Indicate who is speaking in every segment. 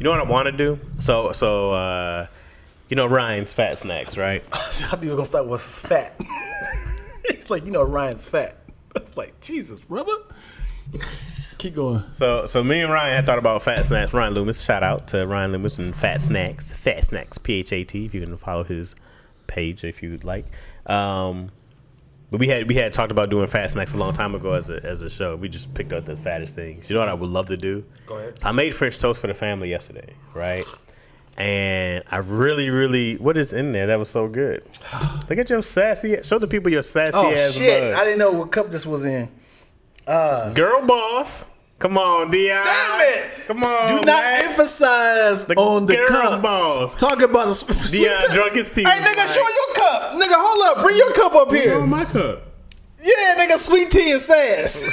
Speaker 1: You know what I want to do? So you know Ryan's Fat Snacks, right?
Speaker 2: I thought you were gonna start with fat. It's like, you know, Ryan's fat. It's like, Jesus, brother. Keep going.
Speaker 1: So me and Ryan had thought about Fat Snacks. Ryan Loomis, shout out to Ryan Loomis and Fat Snacks, PHAT. If you can follow his page if you'd like. But we had talked about doing Fat Snacks a long time ago as a show. We just picked up the fattest things. You know what I would love to do?
Speaker 2: Go ahead.
Speaker 1: So I made French toast for the family yesterday, right? And I really, what is in there? That was so good. Look at your sassy. Show the people your sassy ass.
Speaker 2: Shit!
Speaker 1: Bud.
Speaker 2: I didn't know what cup this was in.
Speaker 1: Girl boss. Come on, Dion.
Speaker 2: Damn it!
Speaker 1: Come on,
Speaker 2: Do not
Speaker 1: man.
Speaker 2: emphasize on the
Speaker 1: girl
Speaker 2: cup.
Speaker 1: Boss.
Speaker 2: Talk about the
Speaker 1: Dion drunk his tea.
Speaker 2: Hey, nigga, show your cup. Nigga, hold up. Bring your cup up here.
Speaker 1: Oh, my cup.
Speaker 2: Yeah, nigga, sweet tea and sass.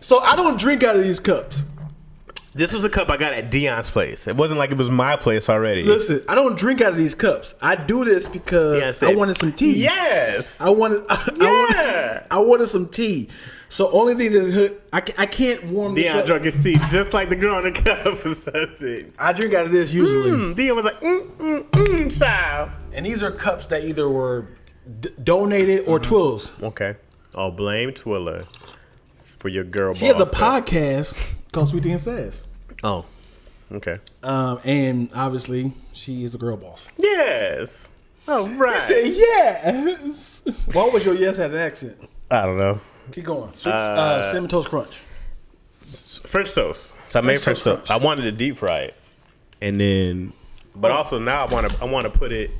Speaker 2: So I don't drink out of these cups.
Speaker 1: This was a cup I got at Dion's place. It wasn't like it was my place already.
Speaker 2: Listen, I don't drink out of these cups. I do this because I wanted some tea.
Speaker 1: Yes.
Speaker 2: I wanted some tea. So only thing is, I can't warm this
Speaker 1: Dion
Speaker 2: up.
Speaker 1: drunk his tea just like the girl on the cup. That's it.
Speaker 2: I drink out of this usually.
Speaker 1: Dion was like, child.
Speaker 2: And these are cups that either were donated or Twills.
Speaker 1: Okay. I'll blame Twiller for your girl.
Speaker 2: She has a podcast called Sweet Tea and Sass.
Speaker 1: Oh, okay.
Speaker 2: And obviously, she is a girl boss.
Speaker 1: Yes. Oh, right.
Speaker 2: I said yes. Why was your yes have an accent?
Speaker 1: I don't know.
Speaker 2: Keep going. Cinnamon Toast Crunch.
Speaker 1: French toast. So I made French toast. I wanted to deep fry it, and then, but also now I want to put it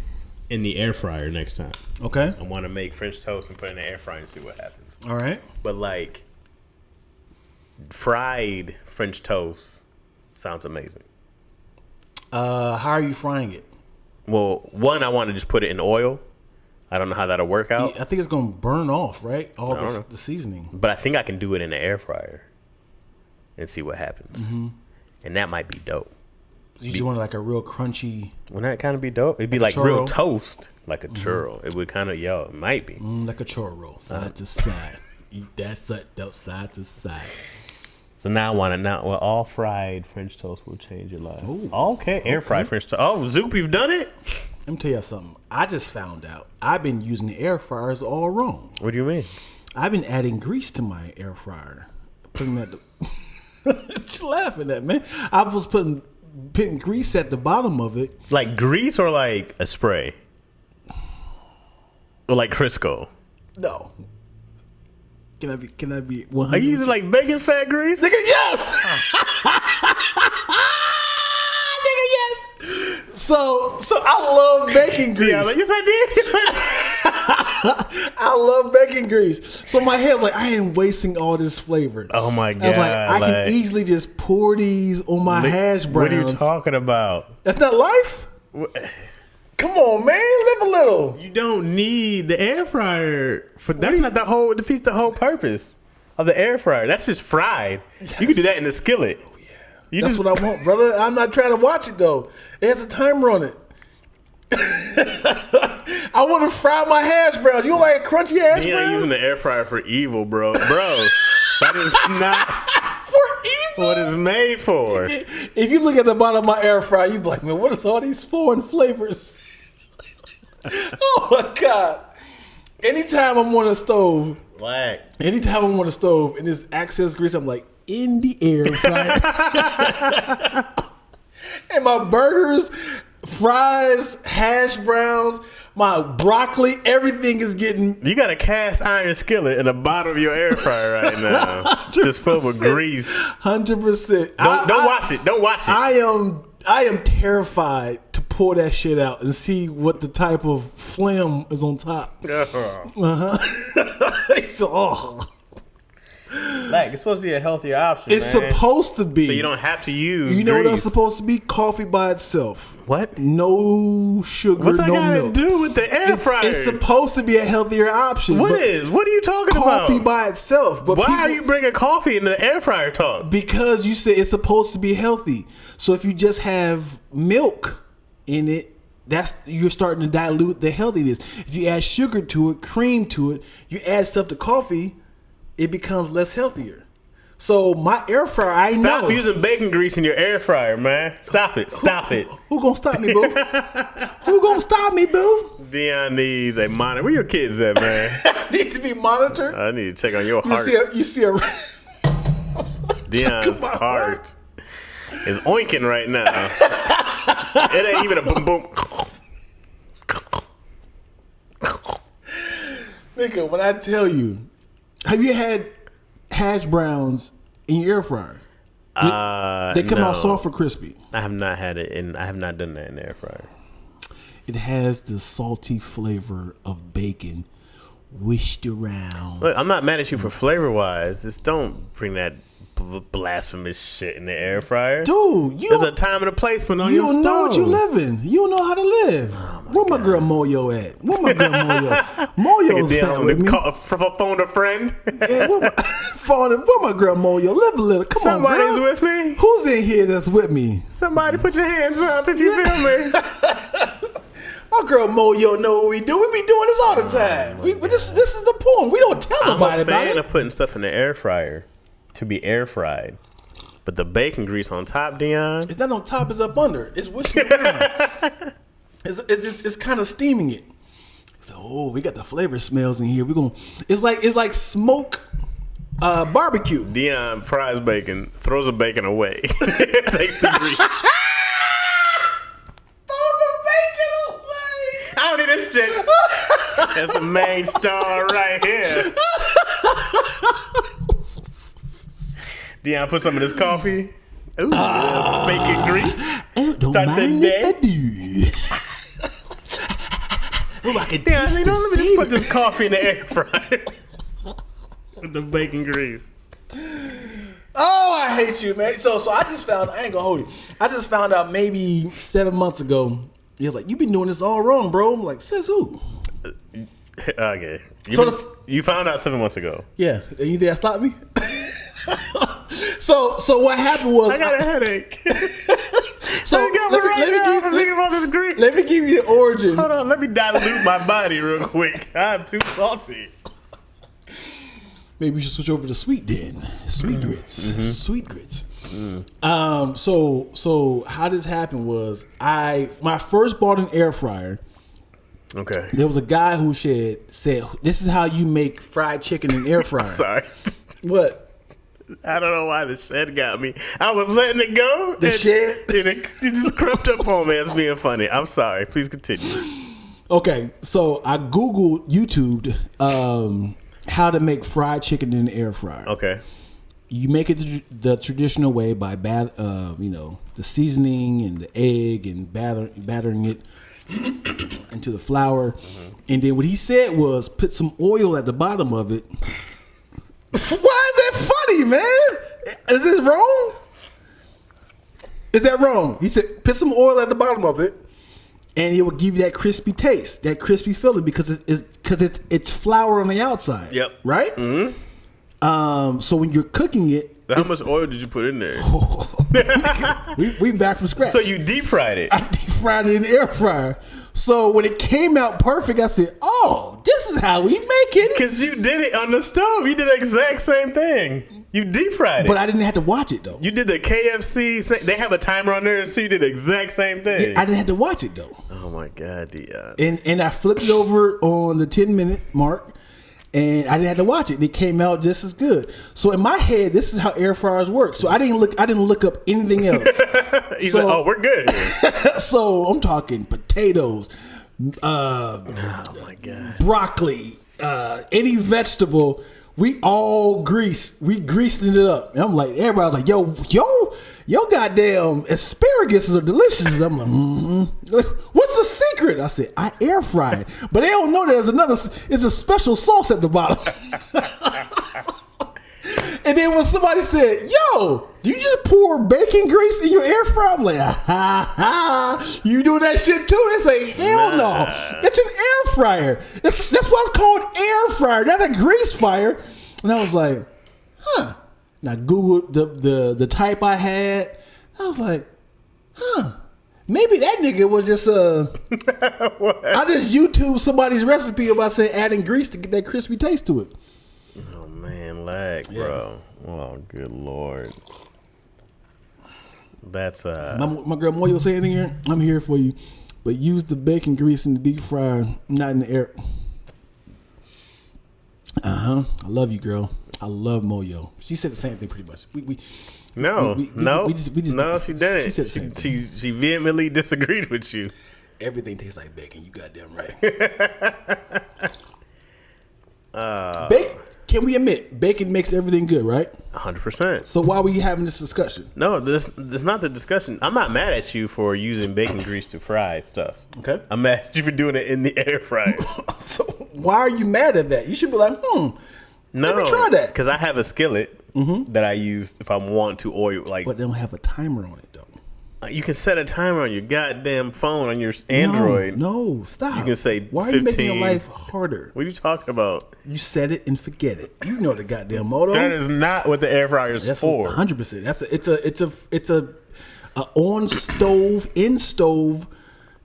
Speaker 1: in the air fryer next time.
Speaker 2: Okay.
Speaker 1: I want to make French toast and put it in the air fryer and see what happens.
Speaker 2: All right.
Speaker 1: But like fried French toast sounds amazing.
Speaker 2: How are you frying it?
Speaker 1: Well, one, I want to just put it in oil. I don't know how that'll work out.
Speaker 2: I think it's gonna burn off, right? All the seasoning.
Speaker 1: But I think I can do it in the air fryer and see what happens. Mm-hmm. And that might be dope.
Speaker 2: You just want like a real crunchy.
Speaker 1: Wouldn't that kind of be dope? It'd be like real toast, like a churro. It would kind of, it might be.
Speaker 2: Like a churro, side to side. Eat that side to side.
Speaker 1: So now I want to all fried French toast will change your life. Ooh, okay, air fried French toast. Oh, Zoop, you've done it?
Speaker 2: Let me tell you something. I just found out I've been using the air fryers all wrong.
Speaker 1: What do you mean?
Speaker 2: I've been adding grease to my air fryer. Putting that. Just laughing at me. I was putting grease at the bottom of it.
Speaker 1: Like grease or like a spray? Or like Crisco?
Speaker 2: No. Can I be 100%?
Speaker 1: Are you using like bacon fat grease?
Speaker 2: Nigga, yes! Nigga, yes! So I love bacon grease.
Speaker 1: Yeah, like, yes I did.
Speaker 2: I love bacon grease. So my head like, I ain't wasting all this flavor.
Speaker 1: Oh my God.
Speaker 2: I was like, I can easily just pour these on my hash browns.
Speaker 1: What are you talking about?
Speaker 2: That's not life? Come on, man, live a little.
Speaker 1: You don't need the air fryer for that's not it defeats the whole purpose of the air fryer. That's just fried. Yes. You can do that in the skillet. Oh yeah.
Speaker 2: That's what I want, brother. I'm not trying to watch it though. It has a timer on it. I want to fry my hash browns. You don't like crunchy hash browns?
Speaker 1: You're using the air fryer for evil, bro. That is not
Speaker 2: for evil.
Speaker 1: What it's made for.
Speaker 2: If you look at the bottom of my air fryer, you be like, man, what is all these foreign flavors? Oh my God. Anytime I'm on a stove, anytime I'm on a stove and there's excess grease, I'm like, in the air fryer. And my burgers, fries, hash browns, my broccoli, everything is getting.
Speaker 1: You got a cast iron skillet in the bottom of your air fryer right now, just filled with grease.
Speaker 2: 100%.
Speaker 1: Don't watch it. Don't watch it.
Speaker 2: I am terrified to pull that shit out and see what the type of phlegm is on top.
Speaker 1: Like, it's supposed to be a healthier option.
Speaker 2: It's supposed to be.
Speaker 1: So you don't have to use.
Speaker 2: You know
Speaker 1: grease.
Speaker 2: what else supposed to be? Coffee by itself.
Speaker 1: What?
Speaker 2: No sugar.
Speaker 1: What's that
Speaker 2: no
Speaker 1: got
Speaker 2: milk.
Speaker 1: to do with the air fryer?
Speaker 2: It's supposed to be a healthier option.
Speaker 1: What is? What are you talking about?
Speaker 2: Coffee by itself. But
Speaker 1: why are you bringing coffee into the air fryer talk?
Speaker 2: Because you said it's supposed to be healthy. So if you just have milk in it, you're starting to dilute the healthiness. If you add sugar to it, cream to it, you add stuff to coffee, it becomes less healthier. So my air fryer,
Speaker 1: Stop using bacon grease in your air fryer, man. Stop it. Stop it.
Speaker 2: Who gonna stop me, boo? Who gonna stop me, boo?
Speaker 1: Dion needs a monitor. Where your kids at, man?
Speaker 2: Need to be monitored.
Speaker 1: I need to check on your heart.
Speaker 2: You see a
Speaker 1: Dion's heart is oinking right now. It ain't even a boom boom.
Speaker 2: Nigga, when I tell you, have you had hash browns in your air fryer? They come out soft or crispy.
Speaker 1: I have not had it, and I have not done that in the air fryer.
Speaker 2: It has the salty flavor of bacon wished around.
Speaker 1: Look, I'm not mad at you for flavor wise. Just don't bring that blasphemous shit in the air fryer.
Speaker 2: Dude,
Speaker 1: there's a time and a place for on your stove.
Speaker 2: You don't know what you live in. You don't know how to live. Where my girl Moyo at? Where my girl Moyo? Moyo's fat with me.
Speaker 1: Phone a friend.
Speaker 2: Yeah, where my girl Moyo? Live a little. Come on, girl.
Speaker 1: Somebody's with me.
Speaker 2: Who's in here that's with me?
Speaker 1: Somebody put your hands up if you feel me.
Speaker 2: My girl Moyo know what we do. We be doing this all the time. This is the point. We don't tell nobody about it.
Speaker 1: I'm a fan of putting stuff in the air fryer to be air fried. But the bacon grease on top, Dion.
Speaker 2: It's not on top, it's up under. It's wishing around. It's kind of steaming it. So, we got the flavor smells in here. It's like smoke barbecue.
Speaker 1: Dion fries bacon, throws the bacon away. Takes the grease.
Speaker 2: Throw the bacon away.
Speaker 1: I don't need this shit. That's the main star right here. Dion put some in his coffee. Ooh, bacon grease.
Speaker 2: Start the day.
Speaker 1: Dion, let me just put this coffee in the air fryer with the bacon grease.
Speaker 2: Oh, I hate you, man. So I ain't gonna hold you. I just found out maybe 7 months ago. You're like, you've been doing this all wrong, bro. I'm like, says who?
Speaker 1: Okay. You found out 7 months ago.
Speaker 2: Yeah. You think that stopped me? So what happened was
Speaker 1: I got a headache.
Speaker 2: So let me give you the origin.
Speaker 1: Hold on, let me dilute my body real quick. I'm too salty.
Speaker 2: Maybe we should switch over to sweet then. Sweet grits.
Speaker 1: Mm-hmm.
Speaker 2: Sweet grits. So how this happened was my first bought an air fryer.
Speaker 1: Okay.
Speaker 2: There was a guy who said, this is how you make fried chicken in air fryer.
Speaker 1: Sorry.
Speaker 2: What?
Speaker 1: I don't know why the shed got me. I was letting it go.
Speaker 2: The shed?
Speaker 1: And it just crept up on me as being funny. I'm sorry. Please continue.
Speaker 2: Okay, so I Googled, YouTubed how to make fried chicken in the air fryer.
Speaker 1: Okay.
Speaker 2: You make it the traditional way by the seasoning and the egg and battering it into the flour. Mm-hmm. And then what he said was put some oil at the bottom of it. Why is that funny, man? Is this wrong? Is that wrong? He said put some oil at the bottom of it, and it will give you that crispy taste, that crispy feeling because it's flour on the outside.
Speaker 1: Yep.
Speaker 2: Right.
Speaker 1: Mm-hmm.
Speaker 2: So when you're cooking it,
Speaker 1: how much oil did you put in there?
Speaker 2: we back from scratch.
Speaker 1: So you deep fried it?
Speaker 2: I deep fried it in the air fryer. So when it came out perfect, I said, "Oh, this is how we make it."
Speaker 1: Because you did it on the stove. You did the exact same thing. You deep fried it.
Speaker 2: But I didn't have to watch it, though.
Speaker 1: You did the KFC. They have a timer on there, so you did the exact same thing.
Speaker 2: I didn't have to watch it, though.
Speaker 1: Oh, my God, Dion.
Speaker 2: And I flipped it over on the 10-minute mark, and I didn't have to watch it. It came out just as good. So in my head, this is how air fryers work. So I didn't look up anything else.
Speaker 1: He's like, "Oh, we're good."
Speaker 2: So I'm talking potatoes,
Speaker 1: oh my God,
Speaker 2: broccoli, any vegetable. We all greased it up. And I'm like, everybody's like, yo, goddamn asparagus are delicious. I'm like, like, what's the secret? I said, I air fry it. But they don't know it's a special sauce at the bottom. And then when somebody said, yo, do you just pour bacon grease in your air fryer? I'm like, you doing that shit too? They say, hell no. It's an air fryer. That's why it's called air fryer, not a grease fire. And I was like, huh. And I Googled the type I had. I was like, huh. Maybe that nigga was just I just YouTube somebody's recipe about saying adding grease to get that crispy taste to it.
Speaker 1: Oh man, Lag, bro. Oh, good Lord. That's
Speaker 2: my girl Moyo saying here, I'm here for you, but use the bacon grease in the deep fryer, not in the air. I love you, girl. I love Moyo. She said the same thing pretty much.
Speaker 1: No, she didn't.
Speaker 2: She said the same thing.
Speaker 1: She vehemently disagreed with you.
Speaker 2: Everything tastes like bacon. You goddamn right. Can we admit bacon makes everything good, right?
Speaker 1: 100%.
Speaker 2: So why are we having this discussion?
Speaker 1: No, this is not the discussion. I'm not mad at you for using bacon grease to fry stuff.
Speaker 2: Okay.
Speaker 1: I'm mad at you for doing it in the air fryer.
Speaker 2: So why are you mad at that? You should be like, let me try that.
Speaker 1: Because I have a skillet that I use if I want to oil.
Speaker 2: But they don't have a timer on it, though.
Speaker 1: You can set a timer on your goddamn phone on your Android.
Speaker 2: No, stop.
Speaker 1: You can say
Speaker 2: why
Speaker 1: 15.
Speaker 2: are you making your life harder?
Speaker 1: What are you talking about?
Speaker 2: You set it and forget it. You know the goddamn motto.
Speaker 1: That is not what the air fryer is for.
Speaker 2: 100%. It's a on stove, in stove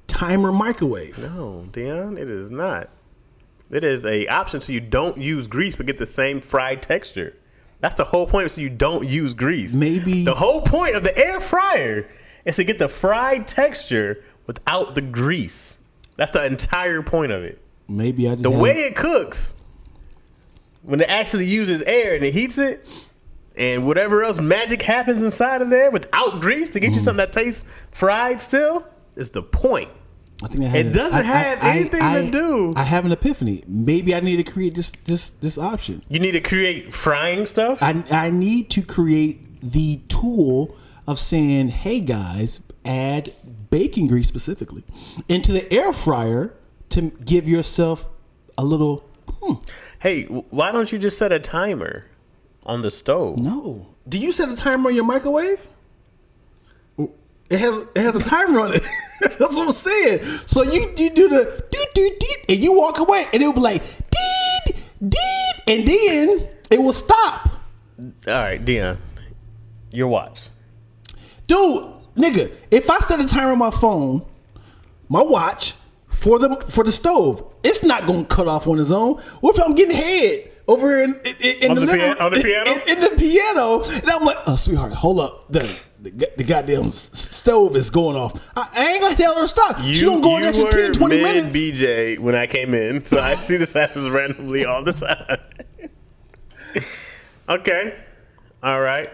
Speaker 2: timer microwave.
Speaker 1: No, Dion, it is not. It is a option so you don't use grease but get the same fried texture. That's the whole point, so you don't use grease.
Speaker 2: Maybe
Speaker 1: the whole point of the air fryer is to get the fried texture without the grease. That's the entire point of it.
Speaker 2: Maybe
Speaker 1: the way it cooks, when it actually uses air and it heats it, and whatever else magic happens inside of there without grease to get you something that tastes fried still, is the point.
Speaker 2: I think
Speaker 1: it doesn't have anything to do.
Speaker 2: I have an epiphany. Maybe I need to create this option.
Speaker 1: You need to create frying stuff?
Speaker 2: I need to create the tool of saying, hey guys, add bacon grease specifically into the air fryer to give yourself a little
Speaker 1: Hey, why don't you just set a timer on the stove?
Speaker 2: No. Do you set a timer on your microwave? It has a timer on it. That's what I'm saying. So you do the do and you walk away and it'll be like deed, and then it will stop.
Speaker 1: All right, Dion, your watch.
Speaker 2: Dude, nigga, if I set a timer on my phone, my watch for the stove, it's not gonna cut off on its own. What if I'm getting head over here in the piano? In the piano, and I'm like, oh sweetheart, hold up, the goddamn stove is going off. I ain't gonna tell her to stop. She gonna go an extra 10, 20 minutes.
Speaker 1: BJ when I came in, so I see this happens randomly all the time. Okay, all right.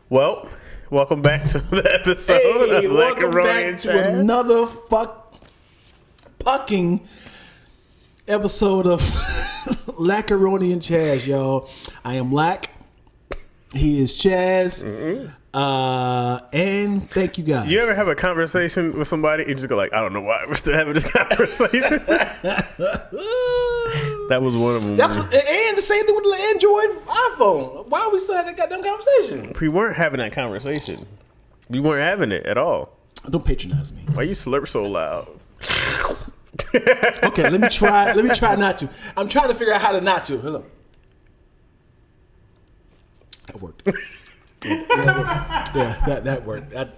Speaker 1: Well, welcome back to the episode of Macaroni and Chaz.
Speaker 2: To another fucking episode of Macaroni and Chaz, y'all. I am Lack. He is Chaz. And thank you guys.
Speaker 1: You ever have a conversation with somebody and you just go like, I don't know why we're still having this conversation? That was one of them.
Speaker 2: And the same thing with the Android iPhone. Why are we still having that goddamn conversation?
Speaker 1: We weren't having that conversation. We weren't having it at all.
Speaker 2: Don't patronize me.
Speaker 1: Why you slurp so loud?
Speaker 2: Okay, let me try not to. I'm trying to figure out how to not to. Hello. That worked. Yeah, that worked.
Speaker 1: Then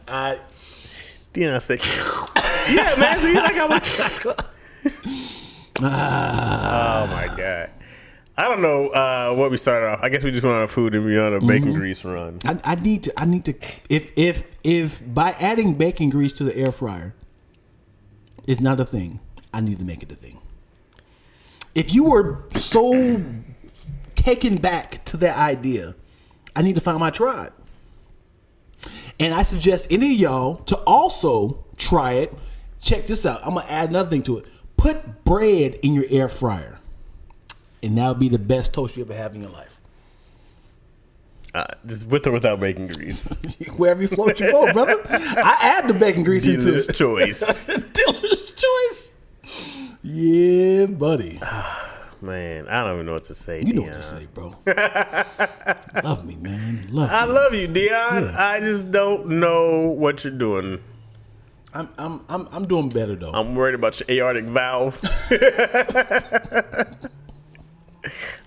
Speaker 1: I said, yeah, man. See, like I was. Oh my god. I don't know what we started off. I guess we just went on a food and we on a bacon grease run.
Speaker 2: I need to. If by adding bacon grease to the air fryer is not a thing, I need to make it a thing. If you were so taken back to that idea, I need to find my tribe. And I suggest any of y'all to also try it. Check this out. I'm going to add another thing to it. Put bread in your air fryer. And that'll be the best toast you ever have in your life.
Speaker 1: Just with or without bacon grease.
Speaker 2: Wherever you float your boat, brother. I add the bacon grease into it.
Speaker 1: Dealer's choice.
Speaker 2: Dealer's choice. Yeah, buddy.
Speaker 1: Man, I don't even know what to say.
Speaker 2: You know what to say, bro. Love me, man.
Speaker 1: I love you, Dion. Yeah. I just don't know what you're doing.
Speaker 2: I'm doing better though.
Speaker 1: I'm worried about your aortic valve.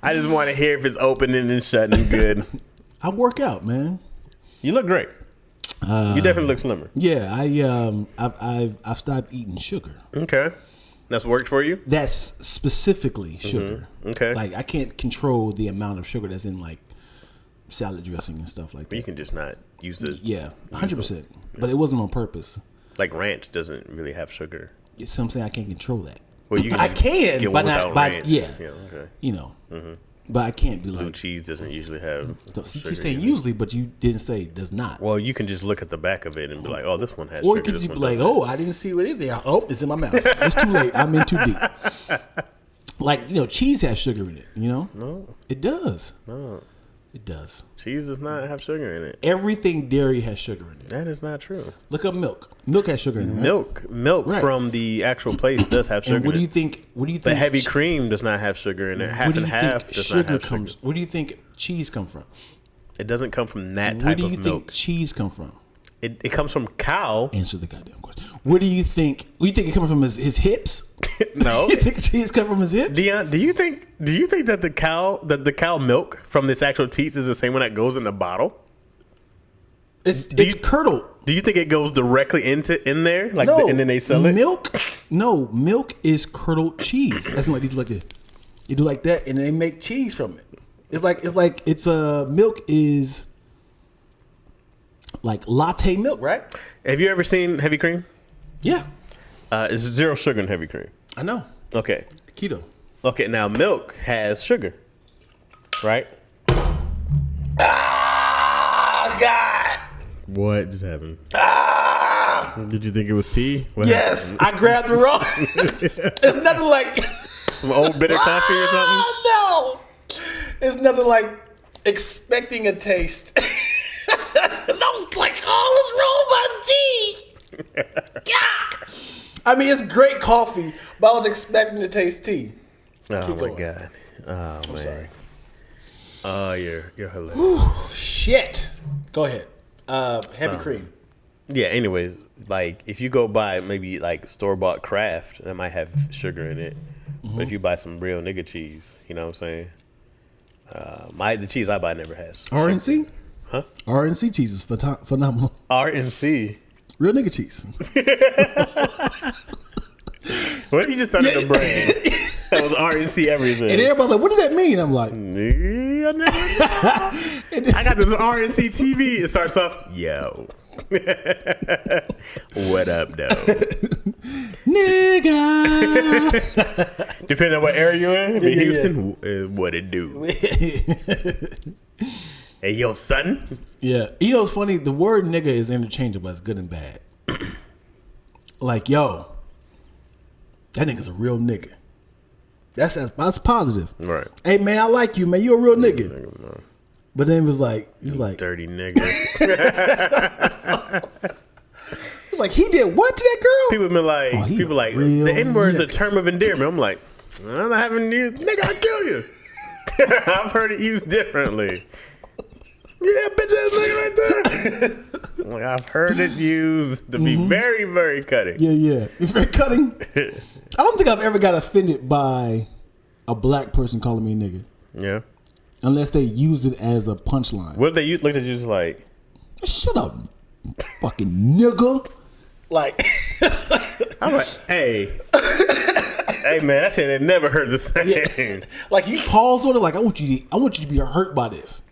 Speaker 1: I just want to hear if it's opening and shutting good.
Speaker 2: I work out, man.
Speaker 1: You look great. You definitely look slimmer.
Speaker 2: Yeah, I've stopped eating sugar.
Speaker 1: Okay. That's worked for you?
Speaker 2: That's specifically sugar.
Speaker 1: Okay.
Speaker 2: Like, I can't control the amount of sugar that's in, like, salad dressing and stuff like that.
Speaker 1: But you can just not use it.
Speaker 2: Yeah, 100%. But it wasn't on purpose.
Speaker 1: Like ranch doesn't really have sugar.
Speaker 2: It's something I can't control that.
Speaker 1: Well, you can
Speaker 2: I
Speaker 1: just
Speaker 2: can,
Speaker 1: get
Speaker 2: but
Speaker 1: one
Speaker 2: not.
Speaker 1: without
Speaker 2: But
Speaker 1: ranch.
Speaker 2: yeah,
Speaker 1: Okay.
Speaker 2: you know. But I can't be
Speaker 1: Blue
Speaker 2: like.
Speaker 1: cheese doesn't usually have sugar.
Speaker 2: You're saying
Speaker 1: in it.
Speaker 2: usually, but you didn't say it does not.
Speaker 1: Well, you can just look at the back of it and be like, "Oh, this one has
Speaker 2: Or
Speaker 1: sugar."
Speaker 2: you could
Speaker 1: This
Speaker 2: just
Speaker 1: one
Speaker 2: be like,
Speaker 1: doesn't.
Speaker 2: "Oh, I didn't see anything. Oh, it's in my mouth. It's too late. I'm in too deep." Like, cheese has sugar in it.
Speaker 1: No,
Speaker 2: It does.
Speaker 1: no.
Speaker 2: It does.
Speaker 1: Cheese does not have sugar in it.
Speaker 2: Everything dairy has sugar in it.
Speaker 1: That is not true.
Speaker 2: Look up milk. Milk has sugar in it. Right?
Speaker 1: Milk
Speaker 2: Right.
Speaker 1: from the actual place does have sugar.
Speaker 2: And what
Speaker 1: in
Speaker 2: do
Speaker 1: it.
Speaker 2: you think? What do you think?
Speaker 1: The heavy cream does not have sugar in it.
Speaker 2: where
Speaker 1: Half
Speaker 2: do
Speaker 1: and
Speaker 2: you
Speaker 1: half
Speaker 2: think
Speaker 1: does not have
Speaker 2: comes?
Speaker 1: sugar.
Speaker 2: Where do you think cheese come from?
Speaker 1: It doesn't come from that
Speaker 2: Where
Speaker 1: type
Speaker 2: do you
Speaker 1: of
Speaker 2: think
Speaker 1: milk.
Speaker 2: cheese come from?
Speaker 1: It comes from cow.
Speaker 2: Answer the goddamn question. Where do you think? You think it comes from his hips?
Speaker 1: No.
Speaker 2: You think cheese come from his hips?
Speaker 1: Dion, do you think that the cow milk from this actual teats is the same one that goes in the bottle?
Speaker 2: It's
Speaker 1: you-
Speaker 2: curdled.
Speaker 1: Do you think it goes directly in there, like,
Speaker 2: No,
Speaker 1: and then they sell it?
Speaker 2: Milk. No, milk is curdled cheese. That's like they do like this. You do like that, and they make cheese from it. It's milk is like latte milk, right?
Speaker 1: Have you ever seen heavy cream?
Speaker 2: Yeah,
Speaker 1: It's zero sugar in heavy cream.
Speaker 2: I know.
Speaker 1: Okay.
Speaker 2: Keto.
Speaker 1: Okay. Now milk has sugar, right?
Speaker 2: Ah, God.
Speaker 1: What just happened?
Speaker 2: Ah.
Speaker 1: Did you think it was tea? What
Speaker 2: Yes, I grabbed the wrong. It's nothing like
Speaker 1: Some old bitter coffee or something?
Speaker 2: No, it's nothing like expecting a taste. And I was like, "Oh, let's roll my tea." Yeah. I mean, it's great coffee, but I was expecting to taste tea.
Speaker 1: Oh
Speaker 2: Keep
Speaker 1: my
Speaker 2: going.
Speaker 1: god! Oh man!
Speaker 2: Sorry.
Speaker 1: Oh, you're hilarious.
Speaker 2: Shit. Go ahead. Heavy cream.
Speaker 1: Yeah. Anyways, like if you go buy maybe like store bought Kraft, that might have sugar in it. But if you buy some real nigga cheese, you know what I'm saying? The cheese I buy never has
Speaker 2: RNC.
Speaker 1: Huh?
Speaker 2: RNC cheese is phenomenal.
Speaker 1: RNC.
Speaker 2: Real nigga cheese.
Speaker 1: What if you just started a brand that was RNC everything?
Speaker 2: And everybody's like, "What does that mean?" I'm like,
Speaker 1: Nigga, I never know. I got this RNC TV. It starts off, yo. What up, though?
Speaker 2: "Nigga."
Speaker 1: Depending on what area you're in. If
Speaker 2: Yeah,
Speaker 1: in
Speaker 2: yeah,
Speaker 1: Houston, what it do? Hey, yo, son.
Speaker 2: Yeah, it's funny. The word "nigga" is interchangeable. It's good and bad. Like, yo, that nigga's a real nigga. That's positive.
Speaker 1: Right.
Speaker 2: Hey, man, I like you, man. You a real nigga. But then it was like,
Speaker 1: Dirty nigga.
Speaker 2: like, he did what to that girl?
Speaker 1: People been like,
Speaker 2: he a real
Speaker 1: the N word is a
Speaker 2: nigga.
Speaker 1: term of endearment. I'm like, I'm not having to use, nigga, I'll kill you. I've heard it used differently. Yeah, bitch ass nigga right there. Like, I've heard it used to be very, very cutting.
Speaker 2: Yeah. It's very cutting. I don't think I've ever got offended by a black person calling me a nigga.
Speaker 1: Yeah.
Speaker 2: Unless they use it as a punchline.
Speaker 1: What if they looked at you just like,
Speaker 2: Shut up, fucking nigga. Like,
Speaker 1: I'm like, hey. Hey man, that shit had never heard the same.
Speaker 2: yeah. Like, you pause on it, like, I want you to be hurt by this.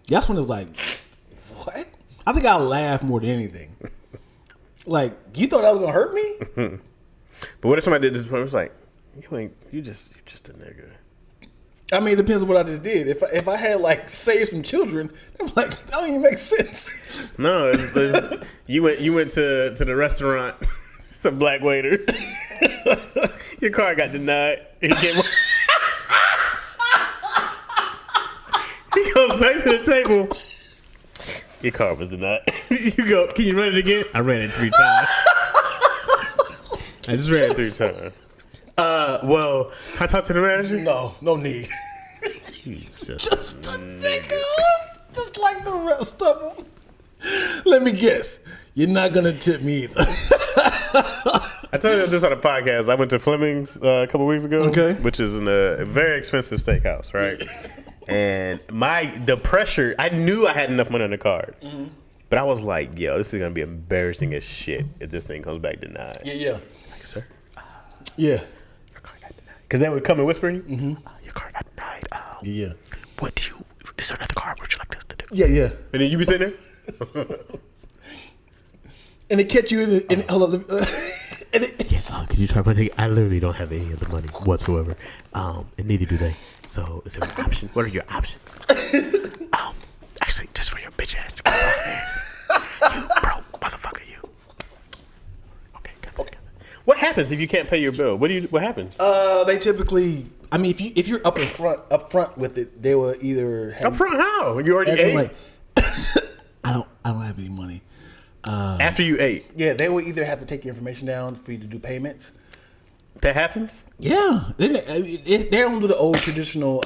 Speaker 2: That's when it's like, what? I think I laugh more than anything. Like, you thought that was gonna hurt me?
Speaker 1: But what if somebody did this? It was like, you just a nigga.
Speaker 2: I mean, it depends on what I just did. If I had like saved some children, I'm like, that don't even make sense.
Speaker 1: No, you went to the restaurant. Some black waiter. Your car got denied. He goes back to the table. Your car was denied. You go, can you run it again? I ran it 3 times. I just ran it 3 times. Well, can I talk to the manager?
Speaker 2: No need. Just a nigga. Just like the rest of them. Let me guess. You're not going to tip me either.
Speaker 1: I told you this on a podcast. I went to Fleming's a couple weeks ago, which is a very expensive steakhouse, right? And the pressure, I knew I had enough money on the card. But I was like, yo, this is going to be embarrassing as shit if this thing comes back denied.
Speaker 2: Yeah.
Speaker 1: It's like, sir.
Speaker 2: Yeah.
Speaker 1: Because they would come and whisper in you. Your car got denied.
Speaker 2: Yeah.
Speaker 1: What do you? Is there another car? What would you like us to do?
Speaker 2: Yeah.
Speaker 1: And then you be sitting there.
Speaker 2: And they catch you in hold on.
Speaker 1: Could you try my thing? I literally don't have any of the money whatsoever. And neither do they. So is there an option? What are your options? Actually, just for your bitch ass to come out there. You broke motherfucker, you. Okay. What happens if you can't pay your bill? What happens?
Speaker 2: They typically, I mean, if you're up front with it, they will either have,
Speaker 1: up front how? You already ate?
Speaker 2: like, I don't have any money.
Speaker 1: After you ate?
Speaker 2: Yeah, they will either have to take your information down for you to do payments.
Speaker 1: That happens?
Speaker 2: Yeah, they don't do the old traditional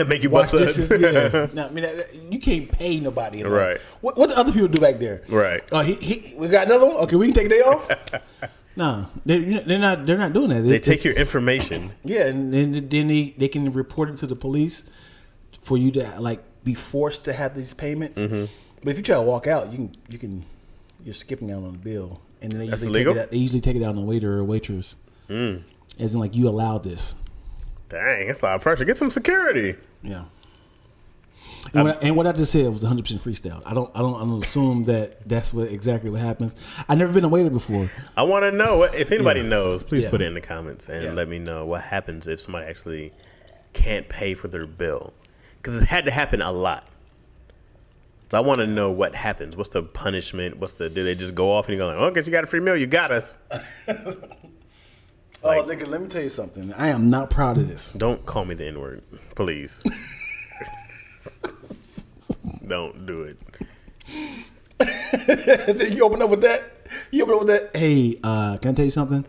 Speaker 1: make you
Speaker 2: wash
Speaker 1: bust
Speaker 2: dishes. Yeah, no, I mean you can't pay nobody.
Speaker 1: Right.
Speaker 2: What do other people do back there?
Speaker 1: Right.
Speaker 2: We got another one. Okay, we can take a day off. No, they're not doing that.
Speaker 1: They take your information.
Speaker 2: Yeah, and then they can report it to the police for you to like be forced to have these payments. Mm-hmm. But if you try to walk out, you're skipping out on the bill, and then
Speaker 1: That's illegal?
Speaker 2: They usually take it out on a waiter or waitress. As in, like, you allowed this.
Speaker 1: Dang, that's a lot of pressure. Get some security.
Speaker 2: Yeah. And what I just said was 100% freestyle. I don't assume that's exactly what happens. I've never been a waiter before.
Speaker 1: I want to know if anybody knows. Please put it in the comments and let me know what happens if somebody actually can't pay for their bill, because it's had to happen a lot. So I want to know what happens. What's the punishment? Do they just go off and you go like, oh, guess you got a free meal. You got us.
Speaker 2: Nigga, let me tell you something. I am not proud of this.
Speaker 1: Don't call me the N-word, please. Don't do it.
Speaker 2: You open up with that? Hey, can I tell you something?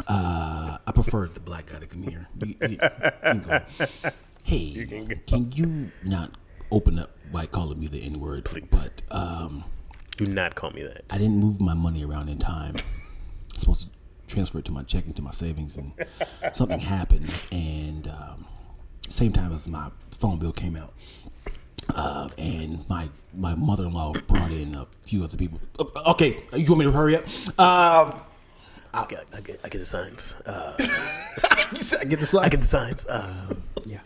Speaker 2: I prefer the black guy to come here. You can go. Hey, can you not open up by calling me the N-word?
Speaker 1: Please.
Speaker 2: But
Speaker 1: do not call me that.
Speaker 2: I didn't move my money around in time. I'm supposed to transfer it to my checking, to my savings, and something happened. And same time as my phone bill came out. And my mother-in-law brought in a few other people. Okay, you want me to hurry up?
Speaker 1: I get the signs.
Speaker 2: You said I get the signs?
Speaker 1: I get the signs. Yeah.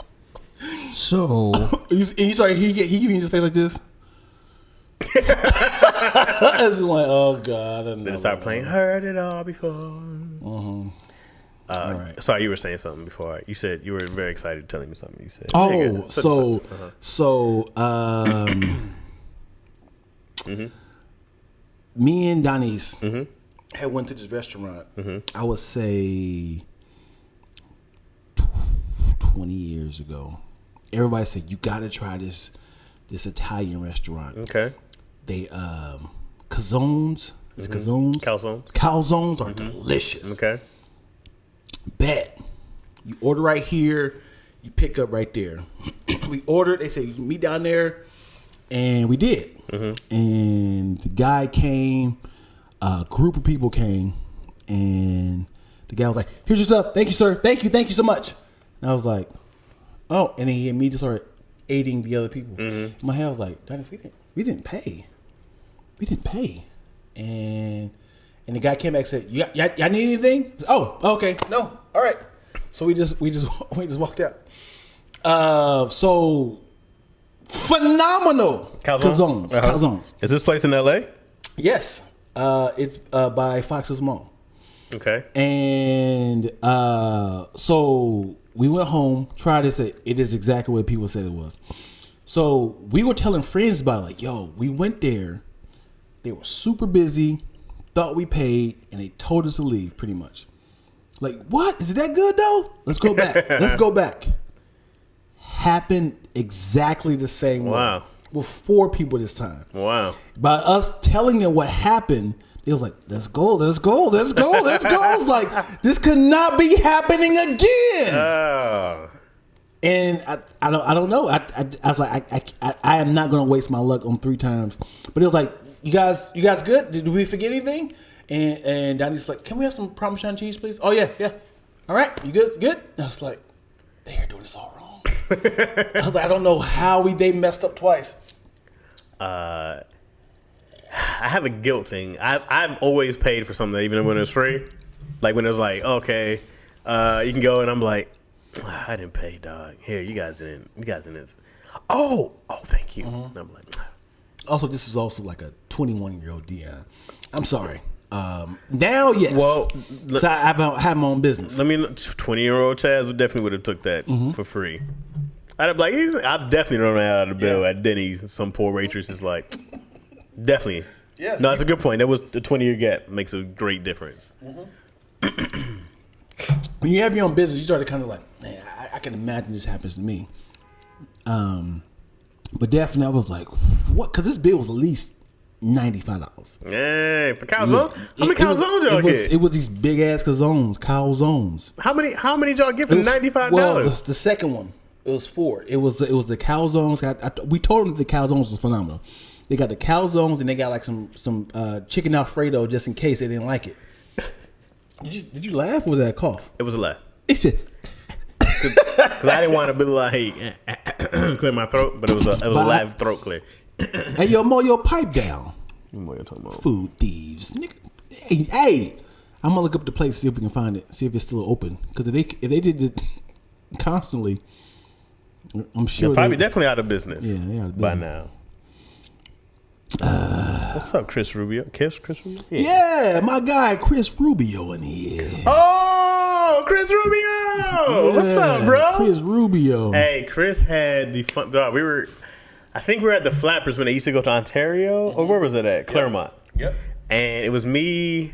Speaker 2: So, you sorry, he giving you his face like this? It's like, oh God.
Speaker 1: They start playing Heard It All Before.
Speaker 2: Right.
Speaker 1: Sorry, you were saying something before. You said you were very excited telling me something. You said,
Speaker 2: me and Donnie's had went to this restaurant. I would say 20 years ago. Everybody said you got to try this Italian restaurant.
Speaker 1: Okay.
Speaker 2: They calzones. Is it calzones? Calzones are delicious.
Speaker 1: Okay.
Speaker 2: Bet. You order right here, you pick up right there. We ordered. They said you can meet down there, and we did. And the guy came. A group of people came, and the guy was like, "Here's your stuff. Thank you, sir. Thank you so much." And I was like, "Oh," and then he immediately started aiding the other people. In my head, I was like, "Dennis, we didn't pay. We didn't pay." And the guy came back and said, "Y'all need anything?" Said, "Oh, okay, no, all right." So we just walked out. So phenomenal calzones.
Speaker 1: Is this place in LA?
Speaker 2: Yes, it's by Fox's Mall.
Speaker 1: Okay.
Speaker 2: And so we went home, tried this. It is exactly what people said it was. So we were telling friends about it, like, yo, we went there. They were super busy, thought we paid, and they told us to leave pretty much. Like, what? Is it that good though? Let's go back. Happened exactly the same way. With 4 people this time.
Speaker 1: Wow.
Speaker 2: By us telling them what happened, they was like, let's go. I was like, this could not be happening again.
Speaker 1: Oh.
Speaker 2: And I don't know. I was like, I am not going to waste my luck on 3 times. But it was like, you guys good? Did we forget anything? And Donnie's like, can we have some Parmesan cheese, please? Oh yeah. All right, you good? I was like, they are doing this all wrong. I was like, I don't know how they messed up twice.
Speaker 1: I have a guilt thing. I've always paid for something even when it was free. Like when it was like, okay, You can go, and I'm like, I didn't pay, dog. Here, you guys in this. Oh, thank you. And I'm like,
Speaker 2: also, this is also like a 21-year-old Dion. I'm sorry. Now, yes.
Speaker 1: Well,
Speaker 2: so I have my own business.
Speaker 1: 20-year-old Chaz would have took that for free. I'd be like, I've definitely run out of the bill at Denny's. Some poor waitress is like, definitely. Yeah. No, that's a good point. That was the 20-year gap makes a great difference.
Speaker 2: When you have your own business, you start to kind of like, man, I can imagine this happens to me. But definitely, I was like, what? Because this bill was at least $95.
Speaker 1: Hey, for calzone? How many calzones y'all get?
Speaker 2: It was these big ass calzones.
Speaker 1: How many y'all get for $95?
Speaker 2: Well, the second one, it was 4. It was the calzones. We told them the calzones was phenomenal. They got the calzones and they got like some chicken Alfredo just in case they didn't like it. Did you laugh or was that a cough?
Speaker 1: It was a laugh.
Speaker 2: It said,
Speaker 1: because I didn't want to be like clear my throat, but it was a live throat clear.
Speaker 2: Hey, yo, mow your pipe down.
Speaker 1: What you talking about?
Speaker 2: Food thieves, nigga. Hey, I'm gonna look up the place, see if we can find it, see if it's still open. Because if they did it constantly, I'm sure
Speaker 1: they're probably definitely out of business.
Speaker 2: Yeah, they out of business
Speaker 1: by now. What's up, Chris Rubio? Chris Rubio?
Speaker 2: Yeah, my guy Chris Rubio in here.
Speaker 1: Oh, Chris Rubio!
Speaker 2: Yeah,
Speaker 1: what's up, bro?
Speaker 2: Chris Rubio.
Speaker 1: Hey, Chris had the fun. Dog, I think we were at the Flappers when they used to go to Ontario. Or where was it at? Claremont.
Speaker 2: Yep.
Speaker 1: And it was me.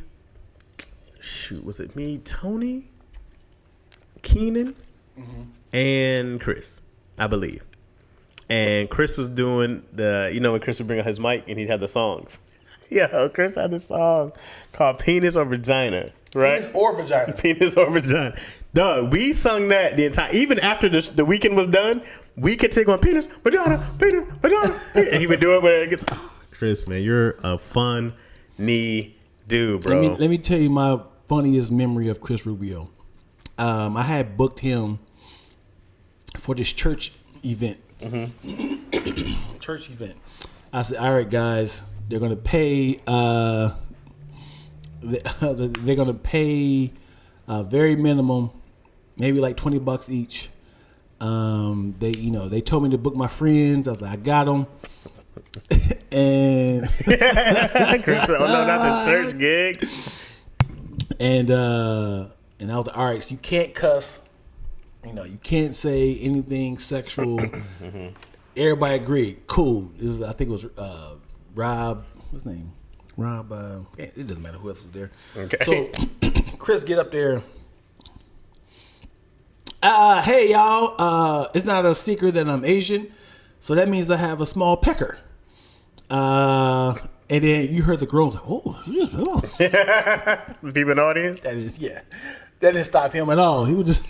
Speaker 1: Shoot, was it me, Tony, Keenan, and Chris, I believe. And Chris was doing when Chris would bring out his mic and he'd have the songs. Yeah, Chris had this song called Penis or Vagina, right?
Speaker 2: Penis or Vagina.
Speaker 1: Penis or Vagina. Dog, we sung that the entire, even after the weekend was done, we could take on Penis, Vagina, and he would do it where it gets, Chris, man, you're a funny dude, bro.
Speaker 2: Let me tell you my funniest memory of Chris Rubio. I had booked him for this church event. Church event. I said, all right, guys, they're gonna pay. They're gonna pay very minimum, maybe like $20 each. They told me to book my friends. I was like, I got them. And
Speaker 1: Chris said, "Oh no, not the church gig."
Speaker 2: And I was like, all right, so you can't cuss. You can't say anything sexual. Everybody agreed. Cool. I think it was Rob. What's his name? Rob. It doesn't matter who else was there.
Speaker 1: Okay.
Speaker 2: So Chris get up there. Hey y'all. It's not a secret that I'm Asian, so that means I have a small pecker. And then you heard the girls like, oh.
Speaker 1: The people in the audience.
Speaker 2: That didn't stop him at all. He was just.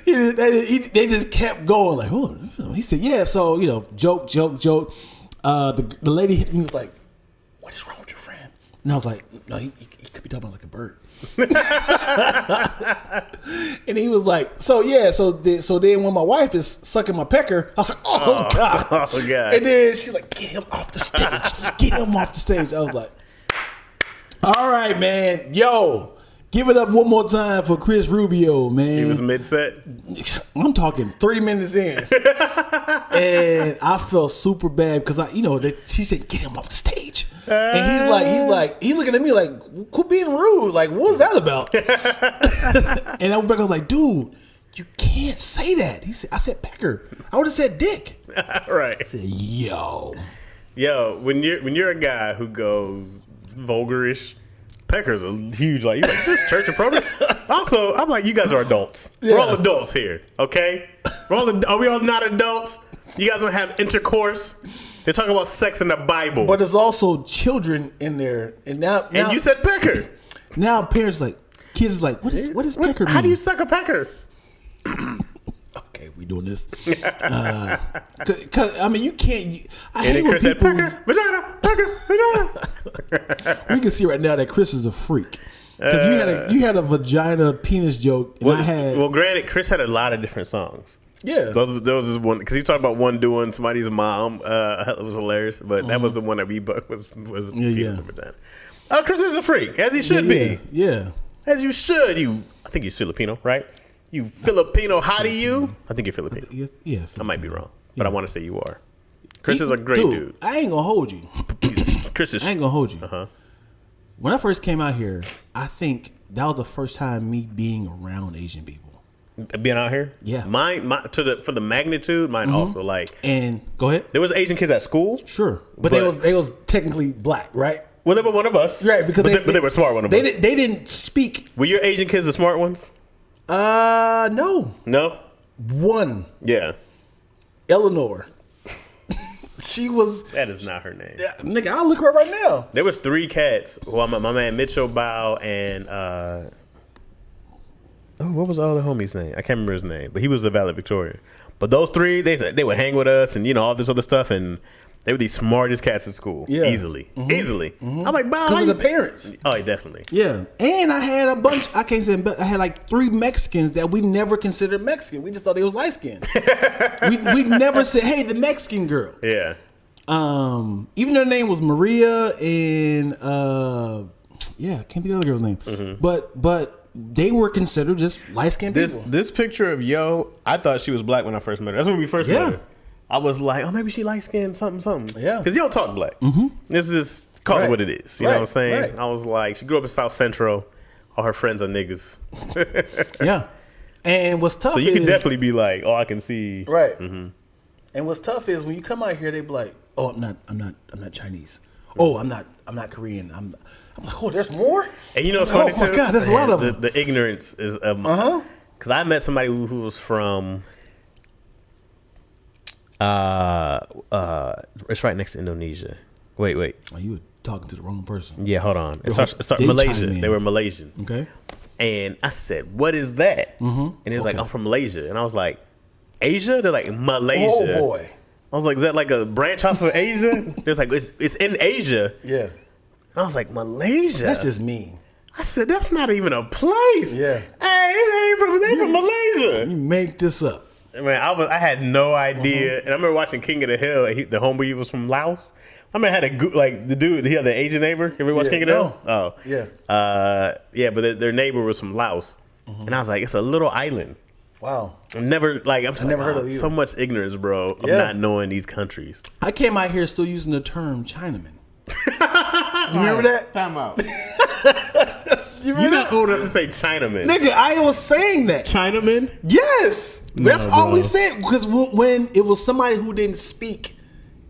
Speaker 2: They just kept going like, oh, he said, yeah. So joke. The lady hit me, was like, what is wrong with your friend? And I was like, no, he could be talking like a bird. And he was like, so then when my wife is sucking my pecker, I was like, oh god.
Speaker 1: Oh god.
Speaker 2: And then she's like, get him off the stage. I was like, all right, man, yo. Give it up one more time for Chris Rubio, man.
Speaker 1: He was mid-set.
Speaker 2: I'm talking 3 minutes in. And I felt super bad because she said, get him off the stage. And he's looking at me like, quit being rude. Like, what's that about? And I was like, dude, you can't say that. I said pecker. I would have said dick.
Speaker 1: Right.
Speaker 2: I said, yo,
Speaker 1: when you're a guy who goes vulgarish, peckers are huge. Like, is this church appropriate? Also, I'm like, you guys are adults. Yeah. We're all adults here, okay? Are we all not adults? You guys don't have intercourse. They're talking about sex in the Bible.
Speaker 2: But there's also children in there, and now
Speaker 1: you said pecker.
Speaker 2: Now kids is like, what is pecker mean?
Speaker 1: How do you suck a pecker?
Speaker 2: Okay, we doing this. Cause you can't. I hate
Speaker 1: then Chris said, pecker, vagina.
Speaker 2: We can see right now that Chris is a freak. Because you had a vagina penis joke, and
Speaker 1: granted, Chris had a lot of different songs.
Speaker 2: Yeah,
Speaker 1: there was this one because he talked about one doing somebody's mom. It was hilarious, but that was the one that we booked was penis and vagina. Chris is a freak, as he should be.
Speaker 2: Yeah.
Speaker 1: As you should. I think you're Filipino, right? You Filipino hottie, you. I think you're Filipino.
Speaker 2: Yeah.
Speaker 1: I might be wrong, but I want to say you are. Chris is a great dude.
Speaker 2: I ain't gonna hold you.
Speaker 1: Chris is.
Speaker 2: I ain't gonna hold you.
Speaker 1: Uh-huh.
Speaker 2: When I first came out here, I think that was the first time me being around Asian people.
Speaker 1: Being out here,
Speaker 2: yeah.
Speaker 1: For the magnitude, mine also like.
Speaker 2: And go ahead.
Speaker 1: There was Asian kids at school,
Speaker 2: sure, but they was technically black, right?
Speaker 1: Well, they were one of us,
Speaker 2: right? Because
Speaker 1: they were smart one of us.
Speaker 2: They didn't speak.
Speaker 1: Were your Asian kids the smart ones?
Speaker 2: No. One.
Speaker 1: Yeah.
Speaker 2: Eleanor. She was.
Speaker 1: That is not her name.
Speaker 2: Yeah, nigga, I'll look her up right now.
Speaker 1: There was 3 cats. Well, my man Mitchell Bao and what was the other homie's name? I can't remember his name, but he was a valedictorian. But those 3, they would hang with us and all this other stuff, and they were the smartest cats at school. Yeah. Easily. I'm like, Bao,
Speaker 2: because of the parents.
Speaker 1: Oh, definitely.
Speaker 2: Yeah, and I had a bunch. I can't say, but I had like 3 Mexicans that we never considered Mexican. We just thought they was light skinned. we never said, "Hey, the Mexican girl."
Speaker 1: Yeah.
Speaker 2: Even their name was Maria and I can't think of the other girl's name. Mm-hmm. But they were considered just light skinned people.
Speaker 1: This picture of Yo, I thought she was black when I first met her. That's when we first met her. I was like, oh, maybe she light skinned, something. Yeah. Because Yo talk black. Mm-hmm. This is call it what it is. You know what I'm saying? Right. I was like, she grew up in South Central. All her friends are niggas.
Speaker 2: Yeah. And what's tough is...
Speaker 1: So you can definitely be like, oh, I can see.
Speaker 2: Right. Mm-hmm. And what's tough is when you come out here, they be like, oh, I'm not Chinese. Oh, I'm not Korean. I'm like, oh, there's more?
Speaker 1: And you know what's funny too?
Speaker 2: Oh my God, there's a lot of them.
Speaker 1: The ignorance is because I met somebody who was from it's right next to Indonesia. Wait.
Speaker 2: Oh, you were talking to the wrong person.
Speaker 1: Yeah, hold on. It starts Malaysia. They were Malaysian.
Speaker 2: Okay.
Speaker 1: And I said, what is that? Mm-hmm. And he was like, I'm from Malaysia. And I was like, Asia? They're like, Malaysia.
Speaker 2: Oh boy.
Speaker 1: I was like, is that like a branch off of Asia? They're like, it's in Asia.
Speaker 2: Yeah.
Speaker 1: And I was like, Malaysia?
Speaker 2: That's just mean.
Speaker 1: I said, that's not even a place.
Speaker 2: Yeah.
Speaker 1: Hey, they from Malaysia.
Speaker 2: You make this up.
Speaker 1: Man, I had no idea. And I remember watching King of the Hill. The homeboy was from Laos. I mean, I had the dude, he had the Asian neighbor. You ever watch King of the Hill? Oh.
Speaker 2: Yeah.
Speaker 1: Yeah, but their neighbor was from Laos. Mm-hmm. And I was like, it's a little island.
Speaker 2: Wow.
Speaker 1: I've never heard of it. So much ignorance, bro, of not knowing these countries.
Speaker 2: I came out here still using the term Chinaman. You remember that?
Speaker 1: Time out. You're not old enough to say Chinaman.
Speaker 2: Nigga, I was saying that.
Speaker 1: Chinaman?
Speaker 2: Yes. That's all we said. Because when it was somebody who didn't speak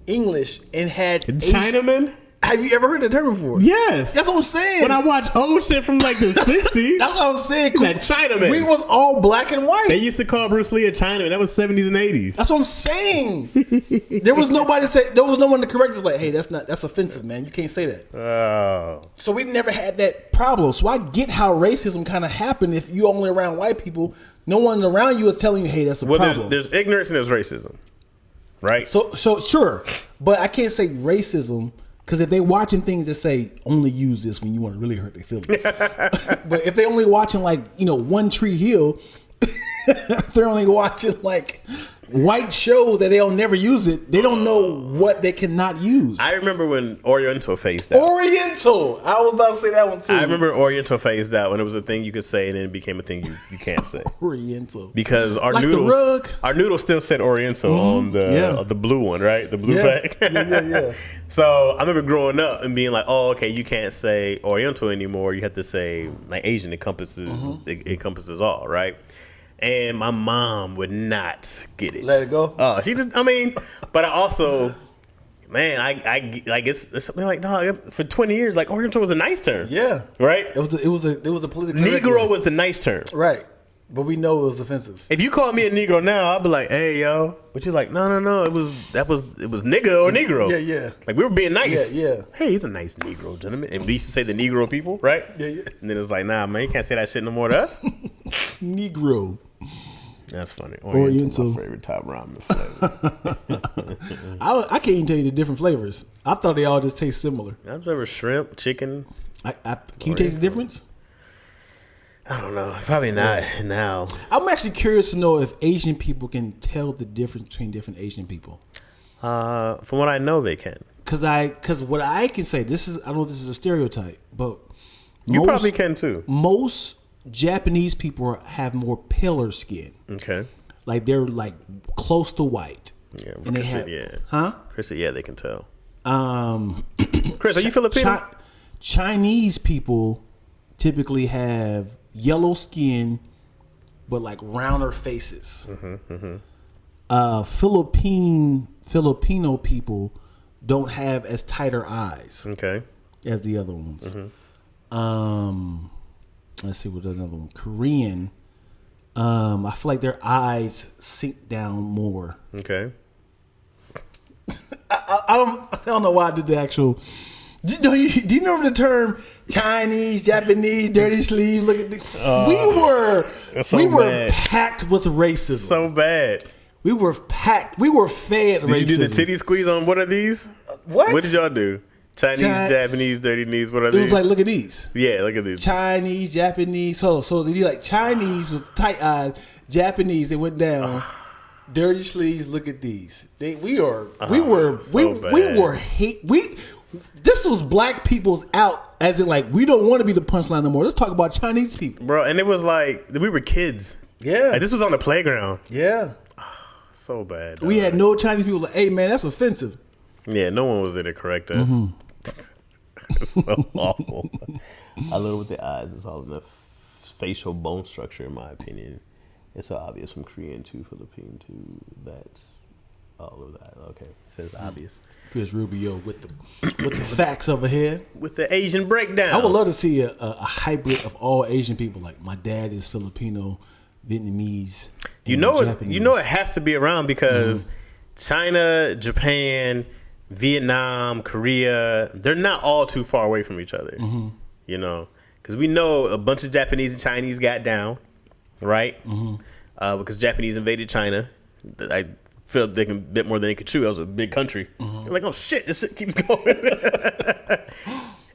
Speaker 2: English and had
Speaker 1: Chinaman?
Speaker 2: Have you ever heard the term before?
Speaker 1: Yes.
Speaker 2: That's what I'm saying.
Speaker 1: When I watch old shit from like the 60s.
Speaker 2: That's what I'm saying.
Speaker 1: That Chinaman.
Speaker 2: We was all black and white.
Speaker 1: They used to call Bruce Lee a Chinaman. That was 70s and 80s.
Speaker 2: That's what I'm saying. There was no one to correct us like, hey, that's offensive, man. You can't say that.
Speaker 1: Oh.
Speaker 2: So we never had that problem. So I get how racism kind of happened if you only around white people. No one around you is telling you, hey, that's a problem.
Speaker 1: There's ignorance and there's racism. Right?
Speaker 2: So sure. But I can't say racism. Because if they watching things that say only use this when you want to really hurt their feelings, but if they only watching like One Tree Hill, they're only watching like white shows that they'll never use it. They don't know what they cannot use.
Speaker 1: I remember when Oriental phased out.
Speaker 2: Oriental, I was about to say that one too.
Speaker 1: I remember Oriental phased out when it was a thing you could say and then it became a thing you can't say.
Speaker 2: Oriental,
Speaker 1: because our noodles still said Oriental on the blue one, right? The blue pack.
Speaker 2: Yeah.
Speaker 1: So I remember growing up and being like, oh, okay, you can't say Oriental anymore. You have to say like Asian encompasses all, right? And my mom would not get it.
Speaker 2: Let it go.
Speaker 1: But I also, man, I like it's something like no. For 20 years, like Oriental was a nice term.
Speaker 2: Yeah.
Speaker 1: Right.
Speaker 2: It was a political.
Speaker 1: Negro was the nice term.
Speaker 2: Right. But we know it was offensive.
Speaker 1: If you called me a Negro now, I'd be like, hey, yo. But you're like, no. It was nigga or Negro.
Speaker 2: Yeah.
Speaker 1: Like we were being nice.
Speaker 2: Yeah.
Speaker 1: Hey, he's a nice Negro, gentleman. And we used to say the Negro people, right?
Speaker 2: Yeah. And
Speaker 1: then it was like, nah, man, you can't say that shit no more to us.
Speaker 2: Negro.
Speaker 1: That's funny.
Speaker 2: Oriental.
Speaker 1: My favorite top ramen flavor.
Speaker 2: I can't even tell you the different flavors. I thought they all just taste similar.
Speaker 1: I've never shrimp, chicken.
Speaker 2: Can you taste the difference?
Speaker 1: I don't know. Probably not now.
Speaker 2: I'm actually curious to know if Asian people can tell the difference between different Asian people.
Speaker 1: From what I know, they can.
Speaker 2: Because what I can say, I don't know if this is a stereotype, but
Speaker 1: You probably can too.
Speaker 2: Most Japanese people have more paler skin.
Speaker 1: Okay.
Speaker 2: Like they're like close to white.
Speaker 1: Yeah.
Speaker 2: And they have, huh?
Speaker 1: Chris said, yeah, they can tell. Chris, are you Filipino?
Speaker 2: Chinese people typically have yellow skin, but like rounder faces. Filipino people don't have as tighter eyes.
Speaker 1: Okay.
Speaker 2: As the other ones. Let's see what another one. Korean. I feel like their eyes sink down more.
Speaker 1: Okay.
Speaker 2: I don't know why I did the actual. Do you know the term Chinese, Japanese, dirty sleeves? Look at we were packed with racism.
Speaker 1: So bad.
Speaker 2: We were packed. We were fed racism.
Speaker 1: Did you do the titty squeeze on what are these? What did y'all do? Chinese, Japanese, dirty knees. What are these?
Speaker 2: It was like, look at these.
Speaker 1: Yeah, look at these.
Speaker 2: Chinese, Japanese. So they do like Chinese with tight eyes. Japanese, they went down. Dirty sleeves. Look at these. This was black people's out, as in like we don't want to be the punchline no more. Let's talk about Chinese people,
Speaker 1: bro. And it was like we were kids.
Speaker 2: Yeah,
Speaker 1: like, this was on the playground.
Speaker 2: Yeah,
Speaker 1: so bad.
Speaker 2: We had no Chinese people. Like, hey man, that's offensive.
Speaker 1: Yeah, no one was there to correct us. It's so awful. I love it with the eyes. It's all in the facial bone structure, in my opinion. It's so obvious from Korean to Philippine to that's all of that. Okay, it says obvious.
Speaker 2: Chris Rubio with the facts over here.
Speaker 1: With the Asian breakdown.
Speaker 2: I would love to see a hybrid of all Asian people. Like my dad is Filipino, Vietnamese.
Speaker 1: You know it has to be around because China, Japan, Vietnam, Korea, they're not all too far away from each other. You know, because we know a bunch of Japanese and Chinese got down, right? Because Japanese invaded China. I feel they can bit more than they could chew. That was a big country. They're like, oh shit, this shit keeps going.